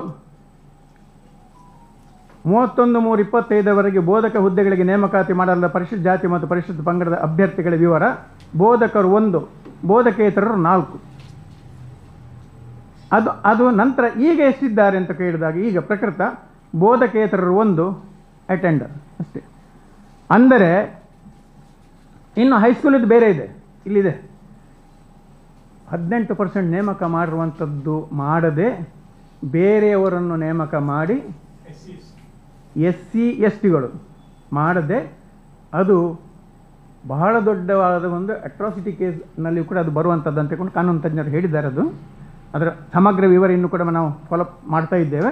31/3/25 ಬೋಧಕ ಹುದ್ದೆಗಳಿಗೆ ನೇಮಕಾತಿ ಮಾಡಲಾದ ಪರಿಶಿಷ್ಟ ಜಾತಿ ಮತ್ತು ಪರಿಶಿಷ್ಟ ಪಂಗಡದ ಅಭ್ಯರ್ಥಿಗಳ ವಿವರ: ಬೋಧಕರು 1, ಬೋಧಕೇತರರು 4. ಅದು ನಂತರ ಈಗ ಎಷ್ಟಿದ್ದಾರೆ ಅಂತ ಕೇಳಿದಾಗ ಈಗ ಪ್ರಕೃತ ಬೋಧಕೇತರರು 1 ಅಟೆಂಡರ್ ಅಷ್ಟೇ. ಅಂದರೆ ಇನ್ನು ಹೈಸ್ಕೂಲಿದ್ದು ಬೇರೆ ಇದೆ, ಇಲ್ಲಿದೆ. 18% ನೇಮಕ ಮಾಡಿರುವಂಥದ್ದು ಮಾಡದೆ ಬೇರೆಯವರನ್ನು ನೇಮಕ ಮಾಡಿ SC STಗಳು ಮಾಡದೆ, ಅದು ಬಹಳ ದೊಡ್ಡವಾದ ಒಂದು ಅಟ್ರಾಸಿಟಿ ಕೇಸ್ನಲ್ಲಿ ಕೂಡ ಅದು ಬರುವಂಥದ್ದು ಅಂತ ತಿಳ್ಕೊಂಡು ಕಾನೂನು ತಜ್ಞರು ಹೇಳಿದ್ದಾರೆ. ಅದರ ಸಮಗ್ರ ವಿವರ ಇನ್ನೂ ಕೂಡ ನಾವು ಫಾಲೋಅಪ್ ಮಾಡ್ತಾ ಇದ್ದೇವೆ.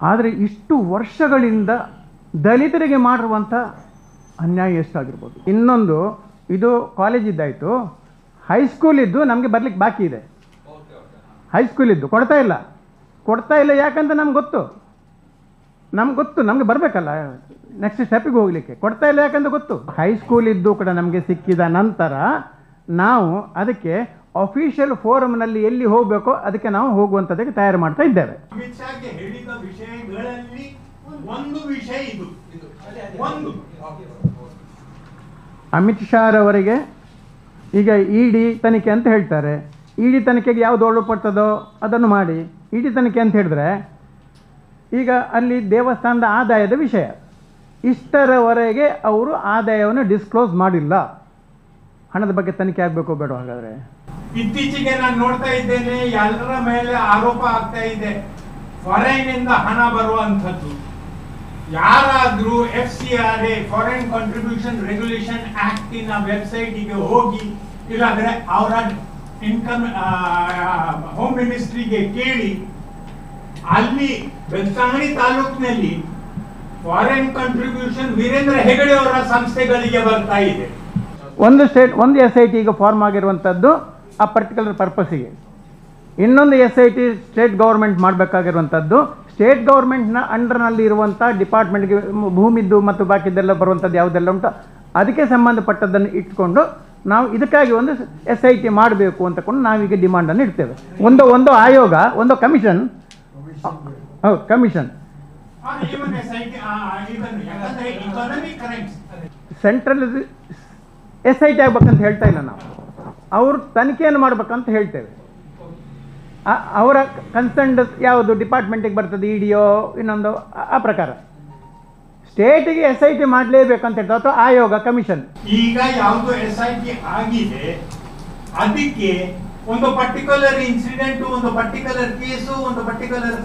ಆದರೆ ಇಷ್ಟು ವರ್ಷಗಳಿಂದ ದಲಿತರಿಗೆ ಮಾಡಿರುವಂಥ ಅನ್ಯಾಯ ಎಷ್ಟಾಗಿರ್ಬೋದು. ಇನ್ನೊಂದು, ಇದು ಕಾಲೇಜಿದ್ದಾಯಿತು, ಹೈಸ್ಕೂಲಿದ್ದು ನಮಗೆ ಬರಲಿಕ್ಕೆ ಬಾಕಿ ಇದೆ. ಹೈಸ್ಕೂಲಿದ್ದು ಕೊಡ್ತಾ ಇಲ್ಲ. ಯಾಕಂತ ನಮ್ಗೆ ಗೊತ್ತು, ನಮಗೆ ಬರಬೇಕಲ್ಲ ನೆಕ್ಸ್ಟ್ ಸ್ಟೆಪ್ಪಿಗೆ ಹೋಗಲಿಕ್ಕೆ. ಕೊಡ್ತಾ ಇಲ್ಲ ಯಾಕಂತ ಗೊತ್ತು. ಹೈಸ್ಕೂಲಿದ್ದು ಕೂಡ ನಮಗೆ ಸಿಕ್ಕಿದ ನಂತರ ನಾವು ಅದಕ್ಕೆ ಅಫಿಷಿಯಲ್ ಫೋರಮ್ನಲ್ಲಿ ಎಲ್ಲಿ ಹೋಗಬೇಕೋ ಅದಕ್ಕೆ ನಾವು ಹೋಗುವಂಥದ್ದಕ್ಕೆ ತಯಾರು ಮಾಡ್ತಾ ಇದ್ದೇವೆ. ಅಮಿತ್ ಶಾಗೆ ಹೇಳಿದ ವಿಷಯಗಳಲ್ಲಿ ಒಂದು ವಿಷಯ ಇದು. ಅಮಿತ್ ಶಾರವರಿಗೆ ಈಗ ED ತನಿಖೆ ಅಂತ ಹೇಳ್ತಾರೆ. ED ತನಿಖೆಗೆ ಯಾವುದು ಒಳಪಡ್ತದೋ ಅದನ್ನು ಮಾಡಿ. ED ತನಿಖೆ ಅಂತ ಹೇಳಿದ್ರೆ ಈಗ ಅಲ್ಲಿ ದೇವಸ್ಥಾನದ ಆದಾಯದ ವಿಷಯ, ಇಷ್ಟರವರೆಗೆ ಅವರು ಆದಾಯವನ್ನು ಡಿಸ್ಕ್ಲೋಸ್ ಮಾಡಿಲ್ಲ. ಹಣದ ಬಗ್ಗೆ ತನಿಖೆ ಆಗಬೇಕು ಬೇಡ? ಹಾಗಾದರೆ ಇತ್ತೀಚೆಗೆ ನಾನು ನೋಡ್ತಾ ಇದ್ದೇನೆ, ಎಲ್ಲರ ಮೇಲೆ ಆರೋಪ ಆಗ್ತಾ ಇದೆ ಫಾರಿನ್ನಿಂದ ಹಣ ಬರುವಂಥದ್ದು. ಯಾರಾದ್ರೂ FCRA ಫಾರಿನ್ ಕಾಂಟ್ರಿಬ್ಯೂಷನ್ ರೆಗ್ಯುಲೇಷನ್ ಆಕ್ಟಿನ ವೆಬ್ಸೈಟಿಗೆ ಹೋಗಿ, ಇಲ್ಲಾಂದ್ರೆ ಅವರ ಇನ್ಕಮ್ ಹೋಮ್ ಮಿನಿಸ್ಟ್ರಿಗೆ ಕೇಳಿ, ಅಲ್ಲಿ ಬೆಳ್ತಂಗಡಿ ತಾಲೂಕಿನಲ್ಲಿ ಫಾರಿನ್ ಕಾಂಟ್ರಿಬ್ಯೂಷನ್ ವೀರೇಂದ್ರ ಹೆಗಡೆ ಅವರ ಸಂಸ್ಥೆಗಳಿಗೆ ಬರ್ತಾ ಇದೆ. ಒಂದು SIT ಈಗ ಫಾರ್ಮ್ ಆಗಿರುವಂಥದ್ದು ಆ ಪರ್ಟಿಕ್ಯುಲರ್ ಪರ್ಪಸ್ಸಿಗೆ. ಇನ್ನೊಂದು SIT ಸ್ಟೇಟ್ ಗೌರ್ಮೆಂಟ್ ಮಾಡಬೇಕಾಗಿರುವಂಥದ್ದು, ಸ್ಟೇಟ್ ಗೌರ್ಮೆಂಟ್ನ ಅಂಡರ್ನಲ್ಲಿ ಇರುವಂಥ ಡಿಪಾರ್ಟ್ಮೆಂಟ್ಗೆ ಭೂಮಿದ್ದು ಮತ್ತು ಬಾಕಿದ್ದೆಲ್ಲ ಬರುವಂಥದ್ದು ಯಾವುದೆಲ್ಲ ಉಂಟು ಅದಕ್ಕೆ ಸಂಬಂಧಪಟ್ಟದ್ದನ್ನು ಇಟ್ಕೊಂಡು ನಾವು ಇದಕ್ಕಾಗಿ ಒಂದು SIT ಮಾಡಬೇಕು ಅಂತಕೊಂಡು ನಾವೀಗ ಡಿಮಾಂಡನ್ನು ಇಡ್ತೇವೆ. ಒಂದು ಆಯೋಗ, ಒಂದು ಕಮಿಷನ್, ಹೌದು ಕಮಿಷನ್, ಸೆಂಟ್ರಲ್ SIT ಆಗ್ಬೇಕಂತ ಹೇಳ್ತಾ ಇಲ್ಲ ನಾವು, ಅವರು ತನಿಖೆಯನ್ನು ಮಾಡ್ಬೇಕಂತ ಹೇಳ್ತೇವೆ. ಅವರ ಕನ್ಸರ್ನ್ಡ್ ಯಾವುದು ಡಿಪಾರ್ಟ್ಮೆಂಟಿಗೆ ಬರ್ತದೆ, EDO ಇನ್ನೊಂದು, ಆ ಪ್ರಕಾರ ಸ್ಟೇಟಿಗೆ SIT ಮಾಡಲೇಬೇಕಂತ ಹೇಳ್ತಾರೆ, ಅಥವಾ ಆಯೋಗ ಕಮಿಷನ್. ಈಗ ಯಾವುದು SIT ಆಗಿದೆ ಅದಕ್ಕೆ ಒಂದು ಪರ್ಟಿಕ್ಯುಲರ್ ಇನ್ಸಿಡೆಂಟ್, ಒಂದು ಪರ್ಟಿಕ್ಯುಲರ್ ಕೇಸು, ಒಂದು ಪರ್ಟಿಕ್ಯುಲರ್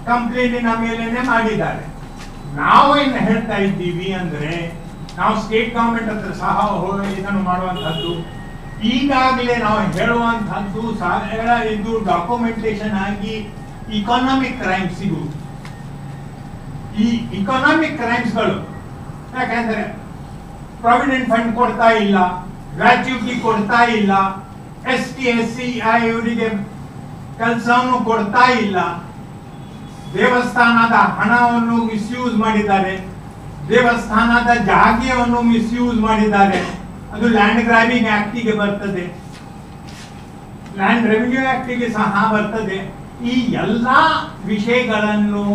ಕಂಪ್ಲೇಂಟಿನ ಮೇಲೇನೆ ಮಾಡಿದ್ದಾರೆ. ನಾವು ಏನು ಹೇಳ್ತಾ ಇದ್ದೀವಿ ಅಂದ್ರೆ, ನಾವು ಸ್ಟೇಟ್ ಗವರ್ಮೆಂಟ್ ಹತ್ರ ಸಹ ಇದನ್ನು ಮಾಡುವಂತಹದ್ದು, ಈಗಾಗಲೇ ನಾವು ಹೇಳುವಂತಹದ್ದು ಇದು ಡಾಕ್ಯುಮೆಂಟೇಶನ್ ಆಗಿ ಇಕಾನಮಿಕ್ ಕ್ರೈಮ್ಸ್. ಇದು ಈ ಇಕಾನಮಿಕ್ ಕ್ರೈಮ್ಸ್ಗಳು ಯಾಕಂದ್ರೆ ಪ್ರಾವಿಡೆಂಟ್ ಫಂಡ್ ಕೊಡ್ತಾ ಇಲ್ಲ, ಗ್ರಾಚ್ಯುಟಿ ಕೊಡ್ತಾ ಇಲ್ಲ, ST SC ಇವರಿಗೆ ಕೆಲಸವನ್ನು ಕೊಡ್ತಾ ಇಲ್ಲ, ದೇವಸ್ಥಾನದ ಹಣವನ್ನು ಮಿಸ್ಯೂಸ್ ಮಾಡಿದ್ದಾರೆ, ದೇವಸ್ಥಾನದ ಜಾಗೆಯನ್ನು ಮಿಸ್ಯೂಸ್ ಮಾಡಿದ್ದಾರೆ. ಅದು ಲ್ಯಾಂಡ್ ಗ್ರಾಬಿಂಗ್ ಆಕ್ಟಿಗೆ ಬರ್ತದೆ, ಲ್ಯಾಂಡ್ ರೆವಿನ್ಯೂ ಆಕ್ಟಿಗೆ ಸಹ ಬರ್ತದೆ. ಈ ಎಲ್ಲಾ ವಿಷಯಗಳನ್ನು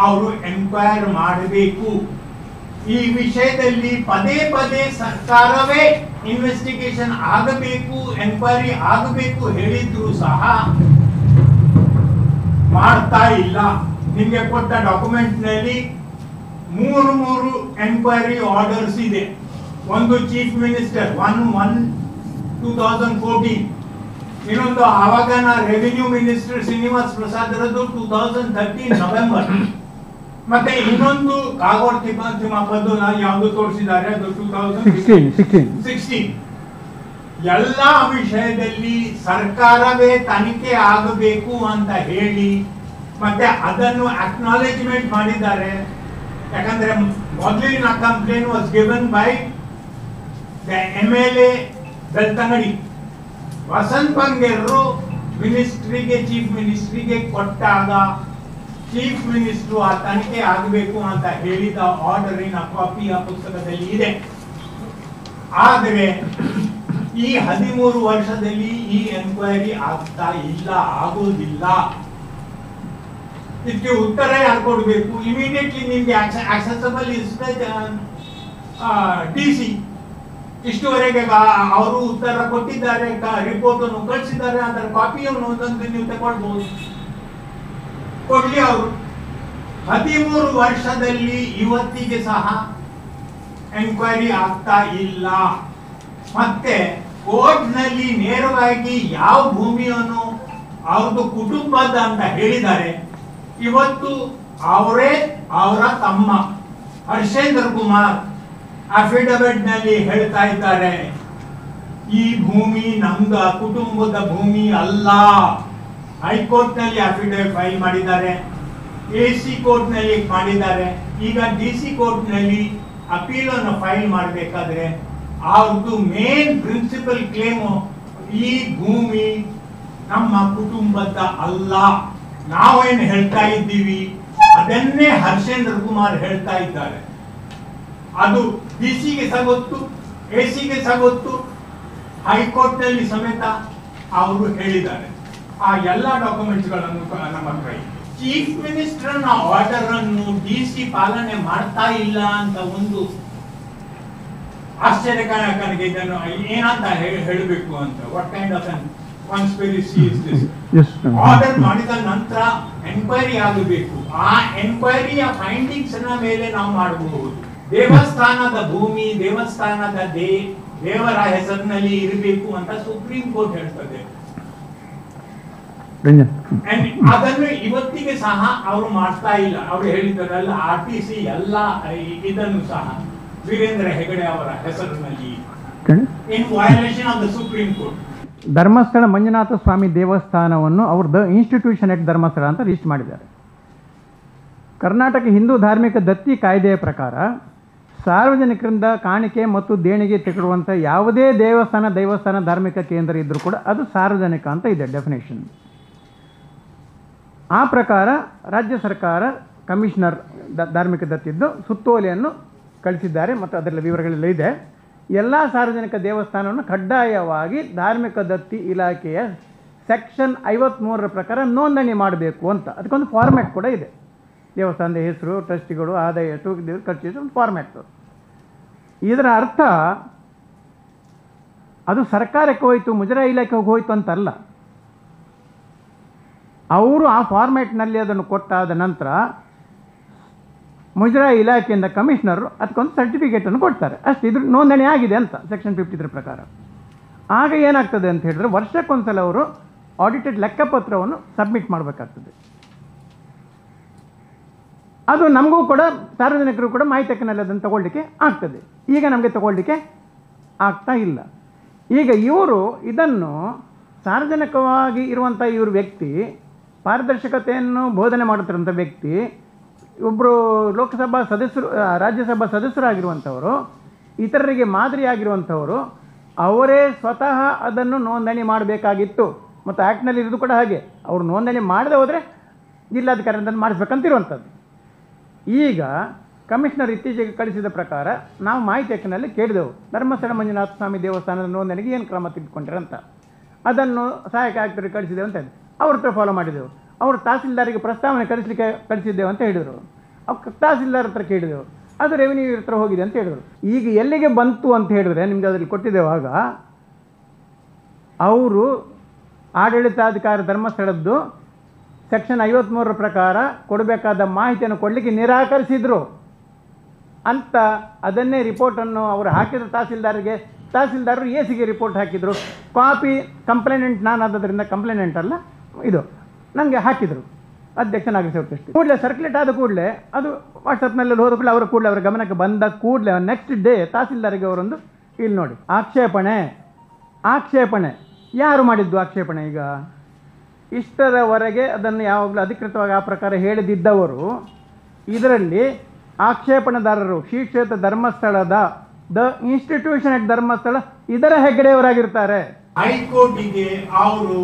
ಅವರು ಎನ್ಕ್ವೈರ್ ಮಾಡಬೇಕು. ಈ ವಿಷಯದಲ್ಲಿ ಪದೇ ಪದೇ ಸರ್ಕಾರವೇ ಇನ್ವೆಸ್ಟಿಗೇಷನ್ ಆಗಬೇಕು, ಎನ್ಕ್ವೈರಿ ಆಗಬೇಕು ಹೇಳಿದ್ರು ಸಹ ಮಾಡ್ತಾ ಇಲ್ಲ. ನಿಮಗೆ ಕೊಟ್ಟ ಡಾಕ್ಯುಮೆಂಟ್ ನಲ್ಲಿ ಮೂರು ಎನ್ಕ್ವೈರಿ ಆರ್ಡರ್ಸ್ ಇದೆ. ಒಂದು ಚೀಫ್ ಮಿನಿಸ್ಟರ್ 1/1/2014, ಇನ್ನೊಂದು ಆವಾಗಿನ ರೆವಿನ್ಯೂ ಮಿನಿಸ್ಟರ್ ಶ್ರೀನಿವಾಸ್ ಪ್ರಸಾದ್ ರದ್ದು 2013 ನವೆಂಬರ್, ಮತ್ತೆ ಇನ್ನೊಂದು ಕಾಗೋಡು ತಿಮ್ಮಪ್ಪದ್ದು ಯಾವುದು ತೋರಿಸಿದ್ದಾರೆ ಅದು 2016. ಎಲ್ಲಾ ವಿಷಯದಲ್ಲಿ ಸರ್ಕಾರವೇ ತನಿಖೆ ಆಗಬೇಕು ಅಂತ ಹೇಳಿ ಮತ್ತೆ ಅದನ್ನು ಅಕ್ನಾಲೇಜ್ಮೆಂಟ್ ಮಾಡಿದ್ದಾರೆ. ಯಾಕಂದ್ರೆ ಮೊದಲಿನ complaint was given by the MLA Belthangady. Vasanth ಬಂಗೇರರು ಮಿನಿಸ್ಟ್ರಿಗೆ ಚೀಫ್ ಮಿನಿಸ್ಟ್ರಿಗೆ ಕೊಟ್ಟಾಗ ಚೀಫ್ ಮಿನಿಸ್ಟರ್ ಆ ತನಿಖೆ ಆಗಬೇಕು ಅಂತ ಹೇಳಿದ ಆರ್ಡರಿನ ಕಾಪಿ ಆ ಪುಸ್ತಕದಲ್ಲಿ ಇದೆ. ಆದರೆ ಈ 13 ವರ್ಷದಲ್ಲಿ ಈ ಎನ್ಕ್ವೈರಿ ಆಗ್ತಾ ಇಲ್ಲ, ಆಗೋದಿಲ್ಲ. ಇದಕ್ಕೆ ಉತ್ತರ ಯಾರು ಕೊಡಬೇಕು? ಇಮಿಡಿಯೇಟ್ಲಿ ನಿಮ್ಗೆ ಆಕ್ಸೆಸಬಲ್ DC. ಇಷ್ಟುವರೆಗೆ ಅವರು ಉತ್ತರ ಕೊಟ್ಟಿದ್ದಾರೆ, ರಿಪೋರ್ಟ್ ಅನ್ನು ಕಳಿಸಿದ್ದಾರೆ, ಅದರ ಕಾಪಿಯನ್ನು ಒಂದೊಂದು ನೀವು ತಗೊಳ್ಬಹುದು, ಕೊಡ್ಲಿ ಅವರು. 13 ವರ್ಷದಲ್ಲಿ ಇವತ್ತಿಗೆ ಸಹ ಎನ್ಕ್ವೈರಿ ಆಗ್ತಾ ಇಲ್ಲ. ಮತ್ತೆ ಕೋರ್ಟ್ ನಲ್ಲಿ ನೇರವಾಗಿ ಯಾವ ಭೂಮಿಯನ್ನು ಅವ್ರದ್ದು ಕುಟುಂಬದ ಅಂತ ಹೇಳಿದ್ದಾರೆ. ಇವತ್ತು ಅವರ ತಮ್ಮ ಹರ್ಷೇಂದ್ರ ಕುಮಾರ್ ಅಫಿಡವಿಟ್ ನಲ್ಲಿ ಹೇಳ್ತಾ ಇದ್ದಾರೆ, ಈ ಭೂಮಿ ನಮ್ದ ಕುಟುಂಬದ ಭೂಮಿ ಅಲ್ಲ. ಹೈಕೋರ್ಟ್ ನಲ್ಲಿ ಅಫಿಡವಿಟ್ ಫೈಲ್ ಮಾಡಿದ್ದಾರೆ, AC ಕೋರ್ಟ್ ನಲ್ಲಿ ಮಾಡಿದ್ದಾರೆ, ಈಗ DC ಕೋರ್ಟ್ ನಲ್ಲಿ ಅಪೀಲ್ ಅನ್ನು ಫೈಲ್ ಮಾಡಬೇಕಾದ್ರೆ ಅವ್ರದ್ದು ಮೇನ್ ಪ್ರಿನ್ಸಿಪಲ್ ಕ್ಲೇಮ್, ಈ ಭೂಮಿ ನಮ್ಮ ಕುಟುಂಬದ ಅಲ್ಲ. ನಾವೇನು ಹೇಳ್ತಾ ಇದ್ದೀವಿ ಅದನ್ನೇ ಹರ್ಷೇಂದ್ರ ಕುಮಾರ್ ಹೇಳ್ತಾ ಇದ್ದಾರೆ. ಅದು DC-ಗೆ ಸಹ ಗೊತ್ತು, AC-ಗೆ ಸಹ ಗೊತ್ತು, ಹೈಕೋರ್ಟ್ ನಲ್ಲಿ ಸಮೇತ ಅವರು ಹೇಳಿದ್ದಾರೆ. ಆ ಎಲ್ಲಾ ಡಾಕ್ಯುಮೆಂಟ್ಸ್ ಗಳನ್ನು ನಮ್ಮ ಹತ್ರ ಇದೆ. ಚೀಫ್ ಮಿನಿಸ್ಟರ್ ನ ಆರ್ಡರ್ ಅನ್ನು DC ಪಾಲನೆ ಮಾಡ್ತಾ ಇಲ್ಲ ಅಂತ ಒಂದು ಆಶ್ಚರ್ಯಕರನಿಗೆ ಇದನ್ನು ಏನಂತ ಹೇಳಬೇಕು ಅಂತ. What kind of conspiracy is this? Order ಮಾಡಿದ ನಂತರ ಎನ್ಕ್ವೈರಿ ಆಗಬೇಕು. ಆ ಎನ್ಕ್ವೈರಿಯ ಫೈಂಡಿಂಗ್ಸ್ ನ ಮೇಲೆ ನಾವು ಮಾಡಬಹುದು. ದೇವಸ್ಥಾನದ ಭೂಮಿ ದೇವಸ್ಥಾನದ ದೇವರ ಹೆಸರಿನಲ್ಲಿ ಇರಬೇಕು ಅಂತ ಸುಪ್ರೀಂ ಕೋರ್ಟ್ ಹೇಳ್ತದೆ. ಅದನ್ನು ಇವತ್ತಿಗೆ ಸಹ ಅವರು ಮಾಡ್ತಾ ಇಲ್ಲ. ಅವರು ಹೇಳಿದ್ದಾರಲ್ಲ RTC ಎಲ್ಲ ಇದನ್ನು ಸಹ ವೀರೇಂದ್ರ ಹೆಗಡೆ ಅವರ ಹೆಸರಿನಲ್ಲಿ in violation of the supreme court. Dharmasthala Manjunatha Swamy ದೇವಸ್ಥಾನವನ್ನು ಅವ್ರದ್ದು ಇನ್ಸ್ಟಿಟ್ಯೂಷನ್ ಎಟ್ ಧರ್ಮಸ್ಥಳ ಅಂತ ರಿಜಿಸ್ಟರ್ ಮಾಡಿದ್ದಾರೆ. ಕರ್ನಾಟಕ ಹಿಂದೂ ಧಾರ್ಮಿಕ ದತ್ತಿ ಕಾಯ್ದೆಯ ಪ್ರಕಾರ ಸಾರ್ವಜನಿಕರಿಂದ ಕಾಣಿಕೆ ಮತ್ತು ದೇಣಿಗೆ ತೆಗೆದುವಂಥ ಯಾವುದೇ ದೇವಸ್ಥಾನ ಧಾರ್ಮಿಕ ಕೇಂದ್ರ ಇದ್ದರೂ ಕೂಡ ಅದು ಸಾರ್ವಜನಿಕ ಅಂತ ಇದೆ ಡೆಫಿನೇಷನ್. ಆ ಪ್ರಕಾರ ರಾಜ್ಯ ಸರ್ಕಾರ ಕಮಿಷನರ್ ಧಾರ್ಮಿಕ ದತ್ತಿದ್ದು ಸುತ್ತೋಲೆಯನ್ನು ಕಳಿಸಿದ್ದಾರೆ ಮತ್ತು ಅದರಲ್ಲಿ ವಿವರಗಳೆಲ್ಲ ಇದೆ. ಎಲ್ಲ ಸಾರ್ವಜನಿಕ ದೇವಸ್ಥಾನವನ್ನು ಕಡ್ಡಾಯವಾಗಿ ಧಾರ್ಮಿಕ ದತ್ತಿ ಇಲಾಖೆಯ ಸೆಕ್ಷನ್ 53ರ ಪ್ರಕಾರ ನೋಂದಣಿ ಮಾಡಬೇಕು ಅಂತ ಅದಕ್ಕೊಂದು ಫಾರ್ಮ್ಯಾಟ್ ಕೂಡ ಇದೆ. ದೇವಸ್ಥಾನದ ಹೆಸರು, ಟ್ರಸ್ಟಿಗಳು, ಆದಾಯ ಎಷ್ಟು, ಖರ್ಚು, ಒಂದು ಫಾರ್ಮ್ಯಾಟು. ಇದರ ಅರ್ಥ ಅದು ಸರ್ಕಾರಕ್ಕೆ ಹೋಯಿತು, ಮುಜರಾಯಿ ಇಲಾಖೆಗೆ ಹೋಯಿತು ಅಂತಲ್ಲ. ಅವರು ಆ ಫಾರ್ಮ್ಯಾಟ್ನಲ್ಲಿ ಅದನ್ನು ಕೊಟ್ಟಾದ ನಂತರ ಮುಜರಾಯಿ ಇಲಾಖೆಯಿಂದ ಕಮಿಷನರು ಅದಕ್ಕೊಂದು ಸರ್ಟಿಫಿಕೇಟನ್ನು ಕೊಡ್ತಾರೆ ಅಷ್ಟು, ಇದ್ರ ನೋಂದಣಿ ಆಗಿದೆ ಅಂತ ಸೆಕ್ಷನ್ 53 ಪ್ರಕಾರ. ಆಗ ಏನಾಗ್ತದೆ ಅಂತ ಹೇಳಿದ್ರೆ ವರ್ಷಕ್ಕೊಂದ್ಸಲ ಅವರು ಆಡಿಟೆಡ್ ಲೆಕ್ಕಪತ್ರವನ್ನು ಸಬ್ಮಿಟ್ ಮಾಡಬೇಕಾಗ್ತದೆ. ಅದು ನಮಗೂ ಕೂಡ ಸಾರ್ವಜನಿಕರು ಕೂಡ ಮಾಹಿತಿನಲ್ಲಿ ಅದನ್ನು ತಗೊಳ್ಳಿಕ್ಕೆ ಆಗ್ತದೆ. ಈಗ ನಮಗೆ ತಗೊಳ್ಳಿಕ್ಕೆ ಆಗ್ತಾ ಇಲ್ಲ. ಈಗ ಇವರು ಇದನ್ನು ಸಾರ್ವಜನಿಕವಾಗಿ ಇರುವಂಥ ಇವರು ವ್ಯಕ್ತಿ, ಪಾರದರ್ಶಕತೆಯನ್ನು ಬೋಧನೆ ಮಾಡುತ್ತಿರುವಂಥ ವ್ಯಕ್ತಿ, ಒಬ್ಬರು ಲೋಕಸಭಾ ಸದಸ್ಯರು, ರಾಜ್ಯಸಭಾ ಸದಸ್ಯರಾಗಿರುವಂಥವರು ಇತರರಿಗೆ ಮಾದರಿಯಾಗಿರುವಂಥವರು ಅವರೇ ಸ್ವತಃ ಅದನ್ನು ನೋಂದಣಿ ಮಾಡಬೇಕಾಗಿತ್ತು. ಮತ್ತು ಆ್ಯಕ್ಟ್ನಲ್ಲಿ ಇರೋದು ಕೂಡ ಹಾಗೆ, ಅವರು ನೋಂದಣಿ ಮಾಡದೆ ಹೋದರೆ ಜಿಲ್ಲಾಧಿಕಾರಿಯಿಂದ ಮಾಡಿಸ್ಬೇಕಂತಿರುವಂಥದ್ದು. ಈಗ ಕಮಿಷನರ್ ಇತ್ತೀಚೆಗೆ ಕಳಿಸಿದ ಪ್ರಕಾರ ನಾವು ಮಾಹಿತಿ ಹಕ್ಕಿನಲ್ಲಿ ಕೇಳಿದೆವು, ಧರ್ಮಸ್ಥಳ ಮಂಜುನಾಥ ಸ್ವಾಮಿ ದೇವಸ್ಥಾನದ ನೋಂದಣಿಗೆ ಏನು ಕ್ರಮ ತೆಗೆದುಕೊಂಡ್ರಂತ. ಅದನ್ನು ಸಹಾಯಕ ಆಯುಕ್ತರಿಗೆ ಕಳಿಸಿದ್ದೇವೆ ಅಂತ ಹೇಳಿ ಅವ್ರ ಹತ್ರ ಫಾಲೋ ಮಾಡಿದೆವು. ಅವರು ತಹಸೀಲ್ದಾರಿಗೆ ಪ್ರಸ್ತಾವನೆ ಕಳಿಸಿದ್ದೇವೆ ಅಂತ ಹೇಳಿದರು. ತಹಸೀಲ್ದಾರ್ ಹತ್ರ ಕೇಳಿದೆವು, ಅದು ರೆವಿನ್ಯೂ ಹತ್ರ ಹೋಗಿದೆ ಅಂತ ಹೇಳಿದರು. ಈಗ ಎಲ್ಲಿಗೆ ಬಂತು ಅಂತ ಹೇಳಿದ್ರೆ ನಿಮಗೆ ಅದರಲ್ಲಿ ಕೊಟ್ಟಿದ್ದೇವಾಗ ಅವರು ಆಡಳಿತಾಧಿಕಾರಿ ಧರ್ಮಸ್ಥಳದ್ದು ಸೆಕ್ಷನ್ 53 ಪ್ರಕಾರ ಕೊಡಬೇಕಾದ ಮಾಹಿತಿಯನ್ನು ಕೊಡಲಿಕ್ಕೆ ನಿರಾಕರಿಸಿದರು ಅಂತ ಅದನ್ನೇ ರಿಪೋರ್ಟನ್ನು ಅವರು ಹಾಕಿದ್ರು ತಹಸೀಲ್ದಾರರು ಎಸಿಗೆ ರಿಪೋರ್ಟ್ ಹಾಕಿದರು. ಕಾಪಿ ಕಂಪ್ಲೇನೆಂಟ್ ನಾನು ಆದದ್ರಿಂದ ಕಂಪ್ಲೇನೆಂಟ್ ಅಲ್ಲ ಇದು ನನಗೆ ಹಾಕಿದರು ಅಧ್ಯಕ್ಷನಾಗಿ ಸೇರ್ತಷ್ಟು ಕೂಡಲೇ ಸರ್ಕ್ಯುಲೇಟ್ ಆದ ಕೂಡಲೇ ಅದು ವಾಟ್ಸಪ್ನಲ್ಲಿ ಹೋದ ಕೂಡಲೇ ಅವರ ಗಮನಕ್ಕೆ ಬಂದ ಕೂಡಲೇ ನೆಕ್ಸ್ಟ್ ಡೇ ತಹಸೀಲ್ದಾರಿಗೆ ಅವರೊಂದು ಇಲ್ಲಿ ನೋಡಿ ಆಕ್ಷೇಪಣೆ ಯಾರು ಮಾಡಿದ್ದು ಆಕ್ಷೇಪಣೆ? ಈಗ ಇಷ್ಟರವರೆಗೆ ಅದನ್ನು ಯಾವಾಗಲೂ ಅಧಿಕೃತವಾಗಿ ಆ ಪ್ರಕಾರ ಹೇಳಿದಿದ್ದವರು ಇದರಲ್ಲಿ ಆಕ್ಷೇಪಣೆದಾರರು ಶ್ರೀ ಕ್ಷೇತ್ರ ಧರ್ಮಸ್ಥಳದ ದ ಇನ್ಸ್ಟಿಟ್ಯೂಷನ್ ಅಟ್ ಧರ್ಮಸ್ಥಳ ಇದರ ಹೆಗ್ಗಡೆಯವರಾಗಿರ್ತಾರೆ. ಹೈಕೋರ್ಟಿಗೆ ಅವರು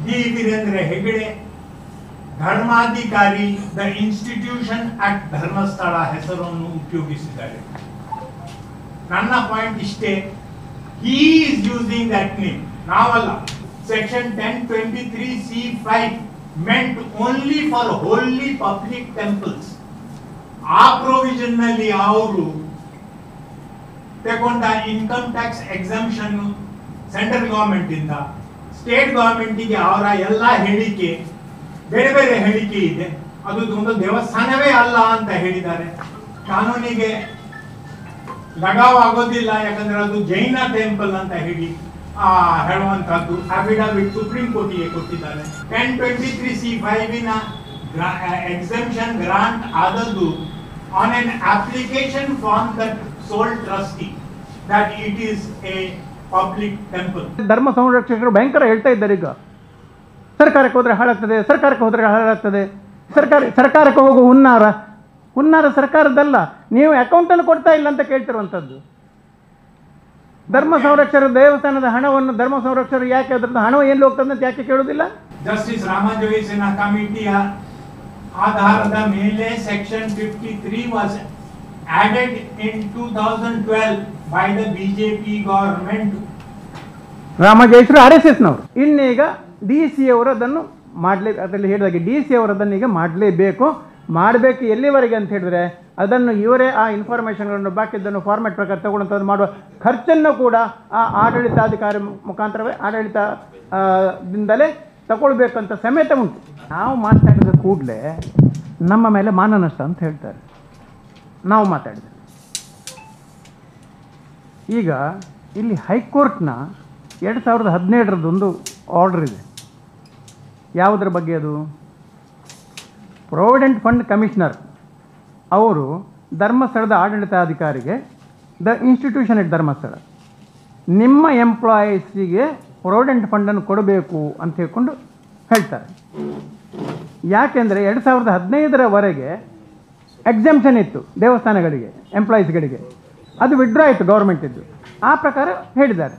ಡಿ ವೀರೇಂದ್ರ ಹೆಗ್ಗಡೆ ಧರ್ಮಾಧಿಕಾರಿ ದ ಇನ್ಸ್ಟಿಟ್ಯೂಷನ್ ಅಟ್ ಧರ್ಮಸ್ಥಳ ಹೆಸರನ್ನು ಉಪಯೋಗಿಸಿದ್ದಾರೆ. ನನ್ನ ಪಾಯಿಂಟ್ ಇಷ್ಟೇ, he is using that name, ನಾವಲ್ಲ. Section 1023C5 meant only for wholly public temples. ಆ ಪ್ರೊವಿಷನ್ ನಲ್ಲಿ ಅವರು ತಗೊಂಡ income tax exemption central government ಇಂದ ಸ್ಟೇಟ್ ಗವರ್ಮೆಂಟಿಗೆ ಅವರ ಎಲ್ಲ ಹೇಳಿಕೆ ಬೇರೆ ಬೇರೆ ಹೇಳಿಕೆ ಇದೆ. ಅದು ಒಂದು ದೇವಸ್ಥಾನವೇ ಅಲ್ಲ ಅಂತ ಹೇಳಿದ್ದಾರೆ. ಕಾನೂನಿಗೆ ಲಗಾವಾಗೋದಿಲ್ಲ, ಯಾಕಂದ್ರೆ ಅದು ಜೈನ ಟೆಂಪಲ್ ಅಂತ ಹೇಳಿ ಹೇಳುವಂತಹದ್ದು ಅಫಿಡವಿಟ್ ಸುಪ್ರೀಂ ಕೋರ್ಟಿಗೆ ಕೊಟ್ಟಿದ್ದಾರೆ. 1023C5 ಎಕ್ಸೆಂಪ್ಷನ್ ಗ್ರಾಂಟ್ ಆದದ್ದು on an application from the sole trustee that it is a public temple. ಧರ್ಮ ಸಂರಕ್ಷಕರು ಭಯಂಕರ ಹೇಳ್ತಾ ಇದ್ದಾರೆ, ಈಗ ಸರ್ಕಾರಕ್ಕೆ ಹೋದರೆ ಹಾಳಾಗ್ತದೆ. ಸರ್ಕಾರಕ್ಕೆ ಹೋಗೋ ಹುನ್ನಾರ ಸರ್ಕಾರದಲ್ಲ, ನೀವು ಅಕೌಂಟನ್ನು ಕೊಡ್ತಾ ಇಲ್ಲ ಅಂತ ಕೇಳ್ತಿರುವಂಥದ್ದು. ಧರ್ಮ ಸಂರಕ್ಷಕರು ದೇವಸ್ಥಾನದ ಹಣವನ್ನು ಧರ್ಮ ಸಂರಕ್ಷಕರು ಯಾಕೆ ಅದರದ್ದು ಹಣ ಎಲ್ಲಿ ಹೋಗ್ತದೆ ಅಂತ ಯಾಕೆ ಕೇಳೋದಿಲ್ಲ? ಜಸ್ಟಿಸ್ ರಾಮಜೋಯಿಸಿನ ಕಮಿಟಿಯ ಆಧಾರದ ಮೇಲೆ section 53 was added in 2012 by the BJP government. ರಾಮಜೋಯಿಸರು RSSನವರು. ಇನ್ನೀಗ DC ಅವರು ಅದನ್ನು ಅದರಲ್ಲಿ ಹೇಳಿದಾಗೆ DC ಅವರು ಅದನ್ನು ಈಗ ಮಾಡಬೇಕು. ಎಲ್ಲಿವರೆಗೆ ಅಂತ ಹೇಳಿದ್ರೆ ಅದನ್ನು ಇವರೇ ಆ ಇನ್ಫಾರ್ಮೇಷನ್ಗಳನ್ನು ಬಾಕಿದ್ದನ್ನು ಫಾರ್ಮ್ಯಾಟ್ ಪ್ರಕಾರ ತಗೊಳ್ಳೋಂಥದ್ದು ಮಾಡುವ ಖರ್ಚನ್ನು ಕೂಡ ಆ ಆಡಳಿತಾಧಿಕಾರಿ ಮುಖಾಂತರವೇ ಆಡಳಿತದಿಂದಲೇ ತಗೊಳ್ಬೇಕಂತ ಸಮೇತ ಉಂಟು. ನಾವು ಮಾತಾಡಿದ ಕೂಡಲೇ ನಮ್ಮ ಮೇಲೆ ಮಾನನಷ್ಟ ಅಂತ ಹೇಳ್ತಾರೆ. ನಾವು ಮಾತಾಡಿದೆ. ಈಗ ಇಲ್ಲಿ ಹೈಕೋರ್ಟ್ನ 2017 ಆರ್ಡರ್ ಇದೆ. ಯಾವುದರ ಬಗ್ಗೆ? ಅದು ಪ್ರಾವಿಡೆಂಟ್ ಫಂಡ್ ಕಮಿಷನರ್ ಅವರು ಧರ್ಮಸ್ಥಳದ ಆಡಳಿತಾಧಿಕಾರಿಗೆ ದ ಇನ್ಸ್ಟಿಟ್ಯೂಷನ್ ಎಟ್ ಧರ್ಮಸ್ಥಳ ನಿಮ್ಮ ಎಂಪ್ಲಾಯೀಸಿಗೆ ಪ್ರಾವಿಡೆಂಟ್ ಫಂಡನ್ನು ಕೊಡಬೇಕು ಅಂತ ಹೇಳ್ಕೊಂಡು ಹೇಳ್ತಾರೆ. ಯಾಕೆಂದರೆ 2015 ಎಕ್ಸೆಂಪ್ಷನ್ ಇತ್ತು ದೇವಸ್ಥಾನಗಳಿಗೆ, ಎಂಪ್ಲಾಯೀಸ್ಗಳಿಗೆ. ಅದು ವಿಡ್ರಾ ಆಯಿತು ಗೌರ್ಮೆಂಟಿದ್ದು. ಆ ಪ್ರಕಾರ ಹೇಳಿದ್ದಾರೆ.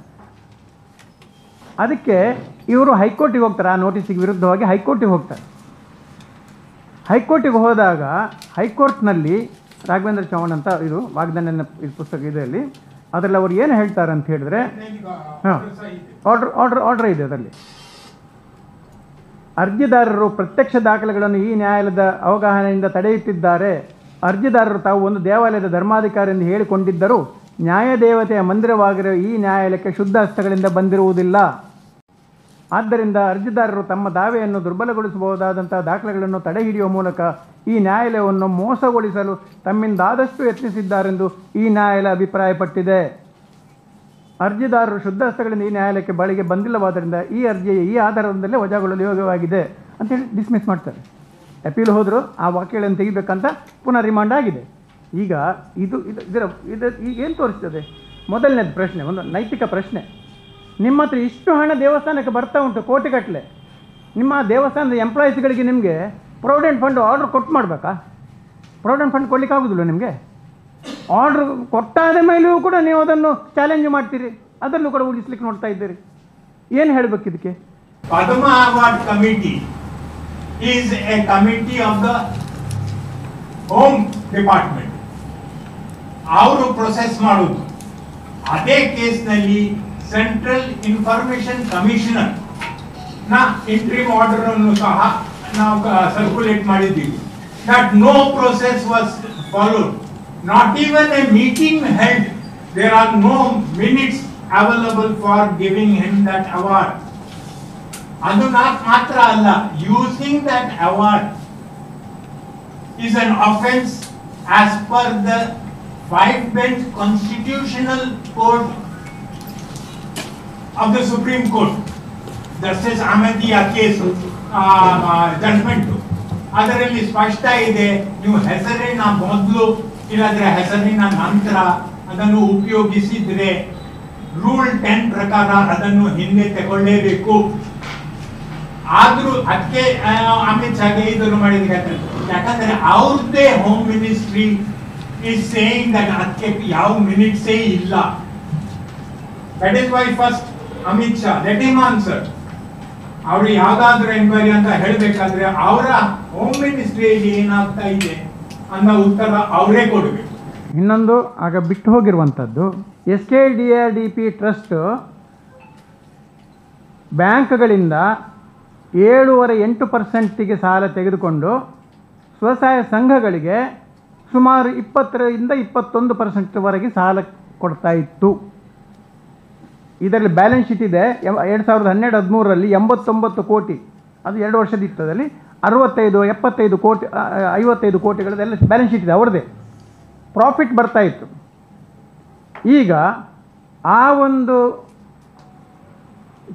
ಅದಕ್ಕೆ ಇವರು ಹೈಕೋರ್ಟಿಗೆ ಹೋಗ್ತಾರೆ. ಆ ನೋಟಿಸಿಗೆ ವಿರುದ್ಧವಾಗಿ ಹೈಕೋರ್ಟಿಗೆ ಹೋಗ್ತಾರೆ. ಹೈಕೋರ್ಟಿಗೆ ಹೋದಾಗ ಹೈಕೋರ್ಟ್ನಲ್ಲಿ ರಾಘವೇಂದ್ರ ಚೌಹಾಣ್ ಅಂತ ಇದು ವಾಗ್ದಾನ ಪುಸ್ತಕ ಇದರಲ್ಲಿ ಅದರಲ್ಲಿ ಅವರು ಏನು ಹೇಳ್ತಾರೆ ಅಂತ ಹೇಳಿದ್ರೆ, ಆರ್ಡರ್ ಇದೆ ಅದರಲ್ಲಿ. ಅರ್ಜಿದಾರರು ಪ್ರತ್ಯಕ್ಷ ದಾಖಲೆಗಳನ್ನು ಈ ನ್ಯಾಯಾಲಯದ ಅವಗಾಹನೆಯಿಂದ ತಡೆಯುತ್ತಿದ್ದಾರೆ. ಅರ್ಜಿದಾರರು ತಾವು ಒಂದು ದೇವಾಲಯದ ಧರ್ಮಾಧಿಕಾರಿ ಎಂದು ಹೇಳಿಕೊಂಡಿದ್ದರೂ ನ್ಯಾಯದೇವತೆಯ ಮಂದಿರವಾಗಿರುವ ಈ ನ್ಯಾಯಾಲಯಕ್ಕೆ ಶುದ್ಧ ಹಸ್ತಗಳಿಂದ ಬಂದಿರುವುದಿಲ್ಲ. ಆದ್ದರಿಂದ ಅರ್ಜಿದಾರರು ತಮ್ಮ ದಾವೆಯನ್ನು ದುರ್ಬಲಗೊಳಿಸಬಹುದಾದಂಥ ದಾಖಲೆಗಳನ್ನು ತಡೆಹಿಡಿಯುವ ಮೂಲಕ ಈ ನ್ಯಾಯಾಲಯವನ್ನು ಮೋಸಗೊಳಿಸಲು ತಮ್ಮಿಂದಾದಷ್ಟು ಯತ್ನಿಸಿದ್ದಾರೆಂದು ಈ ನ್ಯಾಯಾಲಯ ಅಭಿಪ್ರಾಯಪಟ್ಟಿದೆ. ಅರ್ಜಿದಾರರು ಶುದ್ಧ ಹಸ್ತಗಳಿಂದ ಈ ನ್ಯಾಯಾಲಯಕ್ಕೆ ಬಳಿಗೆ ಬಂದಿಲ್ಲವಾದ್ದರಿಂದ ಈ ಅರ್ಜಿಯ ಈ ಆಧಾರದಿಂದಲೇ ವಜಾಗೊಳ್ಳಲು ಯೋಗ್ಯವಾಗಿದೆ ಅಂತೇಳಿ ಡಿಸ್ಮಿಸ್ ಮಾಡ್ತಾರೆ. ಅಪೀಲ್ ಹೋದರೂ ಆ ವಾಕ್ಯಗಳನ್ನು ತೆಗಿಬೇಕಂತ ಪುನಃ ರಿಮಾಂಡ್ ಆಗಿದೆ. ಈಗ ಇದರ ಈಗ ಏನು ತೋರಿಸ್ತದೆ? ಮೊದಲನೇದು ಪ್ರಶ್ನೆ, ಒಂದು ನೈತಿಕ ಪ್ರಶ್ನೆ. ನಿಮ್ಮ ಹತ್ರ ಇಷ್ಟು ಹಣ ದೇವಸ್ಥಾನಕ್ಕೆ ಬರ್ತಾ ಉಂಟು, ಕೋಟಿಗಟ್ಟಲೆ. ನಿಮ್ಮ ದೇವಸ್ಥಾನದ ಎಂಪ್ಲಾಯೀಸ್ಗಳಿಗೆ ನಿಮಗೆ ಪ್ರಾವಿಡೆಂಟ್ ಫಂಡ್ ಆರ್ಡರ್ ಕೊಟ್ಟು ಮಾಡಬೇಕಾ? ಪ್ರಾವಿಡೆಂಟ್ ಫಂಡ್ ಕೊಡಲಿಕ್ಕೆ ಆಗೋದಿಲ್ಲ ನಿಮಗೆ. ಆರ್ಡ್ರ್ ಕೊಟ್ಟಾದ ಮೇಲೆಯೂ ಕೂಡ ನೀವು ಅದನ್ನು ಚಾಲೆಂಜ್ ಮಾಡ್ತೀರಿ, ಅದನ್ನು ಕೂಡ ಉಳಿಸ್ಲಿಕ್ಕೆ ನೋಡ್ತಾ ಇದ್ದೀರಿ. ಏನು ಹೇಳಬೇಕು ಇದಕ್ಕೆ? Padma Award Committee is a committee of the Home Department. ಅವರು ಪ್ರೊಸೆಸ್ ಮಾಡೋದು. ಅದೇ ಕೇಸ್ನಲ್ಲಿ ಸೆಂಟ್ರಲ್ ಇನ್ಫಾರ್ಮೇಶನ್ ಕಮಿಷನರ್ ನ ಇಂಟ್ರಿಮ್ ಆರ್ಡರ್ ಅನ್ನು ಸಹ ನಾವು ಸರ್ಕ್ಯುಲೇಟ್ ಮಾಡಿದ್ದೀವಿ. That no process was followed. Not even a meeting held. There are no minutes available for giving him that award. ಅದು ಮಾತ್ರ ಅಲ್ಲ, using that award is an offense as per the 5-bench Constitutional Court of the Supreme Court. Justice Ahmadiyya case judgment. ಅದರಲ್ಲಿ ಸ್ಪಷ್ಟ ಇದೆ, ನೀವು ಹೆಸರಿನ ಮೊದಲು ಇಲ್ಲದ್ರೆ ಹೆಸರಿನ ನಂತರ ಅದನ್ನು ಉಪಯೋಗಿಸಿದ್ರೆ ರೂಲ್ 10 ಪ್ರಕಾರ ಅದನ್ನು ಹಿಂದೆ ತಗೊಳ್ಳೇಬೇಕು. ಆದ್ರೂ ಅದಕ್ಕೆ ಅಮಿತ್ ಶಾಗೆ ಇದನ್ನು ಮಾಡಿದ್ರೆ ಯಾಕಂದ್ರೆ ಅವ್ರದ್ದೇ home ministry is saying that ಅದಕ್ಕೆ ಯಾವ ಮಿನಿಟ್ಸೇ ಇಲ್ಲ. That is why first Amit Shah, let him answer. ಅವರು ಯಾವ್ದಾದ್ರು ಎನ್ಕ್ವೈರಿ ಅಂತ ಹೇಳಬೇಕಾದ್ರೆ ಅವರ ಹೋಮ್ ಮಿನಿಸ್ಟ್ರಿಯಲ್ಲಿ ಏನಾಗ್ತಾ ಇದೆ ಅನ್ನೋ ಉತ್ತರ ಅವರೇ ಕೊಡಬೇಕು. ಇನ್ನೊಂದು ಆಗ ಬಿಟ್ಟು ಹೋಗಿರುವಂಥದ್ದು, SKDRDP ಟ್ರಸ್ಟ್ ಬ್ಯಾಂಕ್ಗಳಿಂದ 7.8% ಸಾಲ ತೆಗೆದುಕೊಂಡು ಸ್ವಸಹಾಯ ಸಂಘಗಳಿಗೆ ಸುಮಾರು 20ರಿಂದ 21% ಸಾಲ ಕೊಡ್ತಾ ಇತ್ತು. ಇದರಲ್ಲಿ ಬ್ಯಾಲೆನ್ಸ್ ಶೀಟ್ ಇದೆ. 2012-13ರಲ್ಲಿ 89 ಕೋಟಿ, ಅದು 2 ವರ್ಷದ ಇತ್ತದಲ್ಲಿ 65, 75 ಕೋಟಿ, 55 ಕೋಟಿಗಳದೆಲ್ಲ ಬ್ಯಾಲೆನ್ಸ್ ಶೀಟ್ ಇದೆ, ಅವ್ರದ್ದೇ ಪ್ರಾಫಿಟ್ ಬರ್ತಾ ಇತ್ತು. ಈಗ ಆ ಒಂದು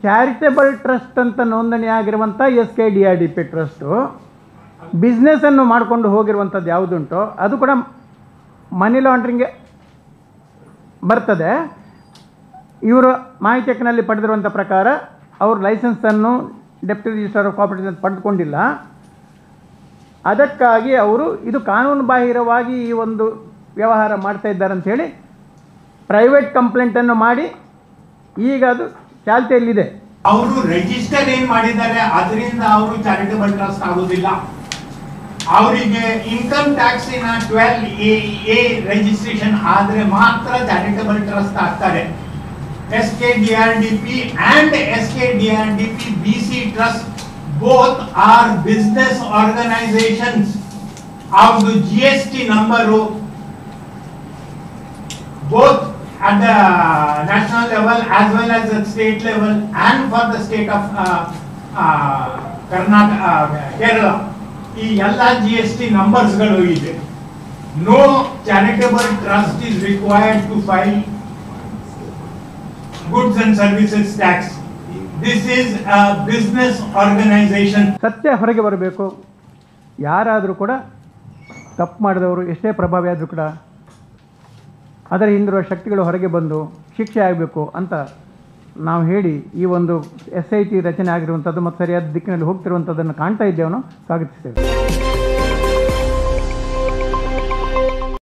ಚಾರಿಟೇಬಲ್ ಟ್ರಸ್ಟ್ ಅಂತ ನೋಂದಣಿ ಆಗಿರುವಂಥ SKDRDP ಟ್ರಸ್ಟು ಬಿಸ್ನೆಸ್ಸನ್ನು ಮಾಡಿಕೊಂಡು ಹೋಗಿರುವಂಥದ್ದು ಯಾವುದುಂಟೋ ಅದು ಕೂಡ ಮನಿ ಲಾಂಡ್ರಿಂಗ್ಗೆ ಬರ್ತದೆ. ಇವರು ಮಾಹಿತಿ ಹಕ್ಕಿನಲ್ಲಿ ಪಡೆದಿರುವಂಥ ಪ್ರಕಾರ ಅವರು ಲೈಸೆನ್ಸನ್ನು ಡೆಪ್ಟಿ ರಿಜಿಸ್ಟ್ರಾರ್ ಆಫ್ ಕೋಆಪರೇಷನ್ ಪಡೆದುಕೊಂಡಿಲ್ಲ. ಅದಕ್ಕಾಗಿ ಅವರು ಇದು ಕಾನೂನು ಬಾಹಿರವಾಗಿ ಈ ಒಂದು ವ್ಯವಹಾರ ಮಾಡ್ತಾ ಇದ್ದಾರೆ ಅಂಥೇಳಿ ಪ್ರೈವೇಟ್ ಕಂಪ್ಲೇಂಟನ್ನು ಮಾಡಿ ಈಗ ಅದು ಚಾಲ್ತಿಯಲ್ಲಿದೆ. ಅವರು ರಿಜಿಸ್ಟರ್ ಏನು ಮಾಡಿದ್ದಾರೆ ಅದರಿಂದ ಅವರು ಚಾರಿಟೇಬಲ್ ಟ್ರಸ್ಟ್ ಆಗೋದಿಲ್ಲ. ಅವರಿಗೆ ಇನ್ಕಮ್ ಟ್ಯಾಕ್ಸಿನ 12A ರಿಜಿಸ್ಟ್ರೇಷನ್ ಆದರೆ ಮಾತ್ರ ಚಾರಿಟೇಬಲ್ ಟ್ರಸ್ಟ್ ಆಗ್ತಾರೆ. SKDRDP and SKDRDP BC Trust both are business organizations. Our GST number both at the national level as well as at state level and for the state of Kerala. ಈ ಎಲ್ಲ GST ನಂಬರ್ಸ್ಗಳು ಇದೆ. No charitable trust is required to file goods and services tax. This is a business organization. ಸತ್ಯ ಹೊರಗೆ ಬರಬೇಕು. ಯಾರಾದರೂ ಕೂಡ ತಪ್ಪು ಮಾಡಿದವರು ಎಷ್ಟೇ ಪ್ರಭಾವಿ ಆದರೂ ಕೂಡ ಅದರ ಹಿಂದಿರುವ ಶಕ್ತಿಗಳು ಹೊರಗೆ ಬಂದು ಶಿಕ್ಷೆ ಆಗಬೇಕು ಅಂತ ನಾವು ಹೇಳಿ ಈ ಒಂದು SIT ರಚನೆ ಆಗಿರುವಂಥದ್ದು ಮತ್ತು ಸರಿಯಾದ ದಿಕ್ಕಿನಲ್ಲಿ ಹೋಗ್ತಿರುವಂಥದ್ದನ್ನು ಕಾಣ್ತಾ ಇದ್ದೇವೆ, ನಾವು ಸ್ವಾಗತಿಸ್ತೇವೆ.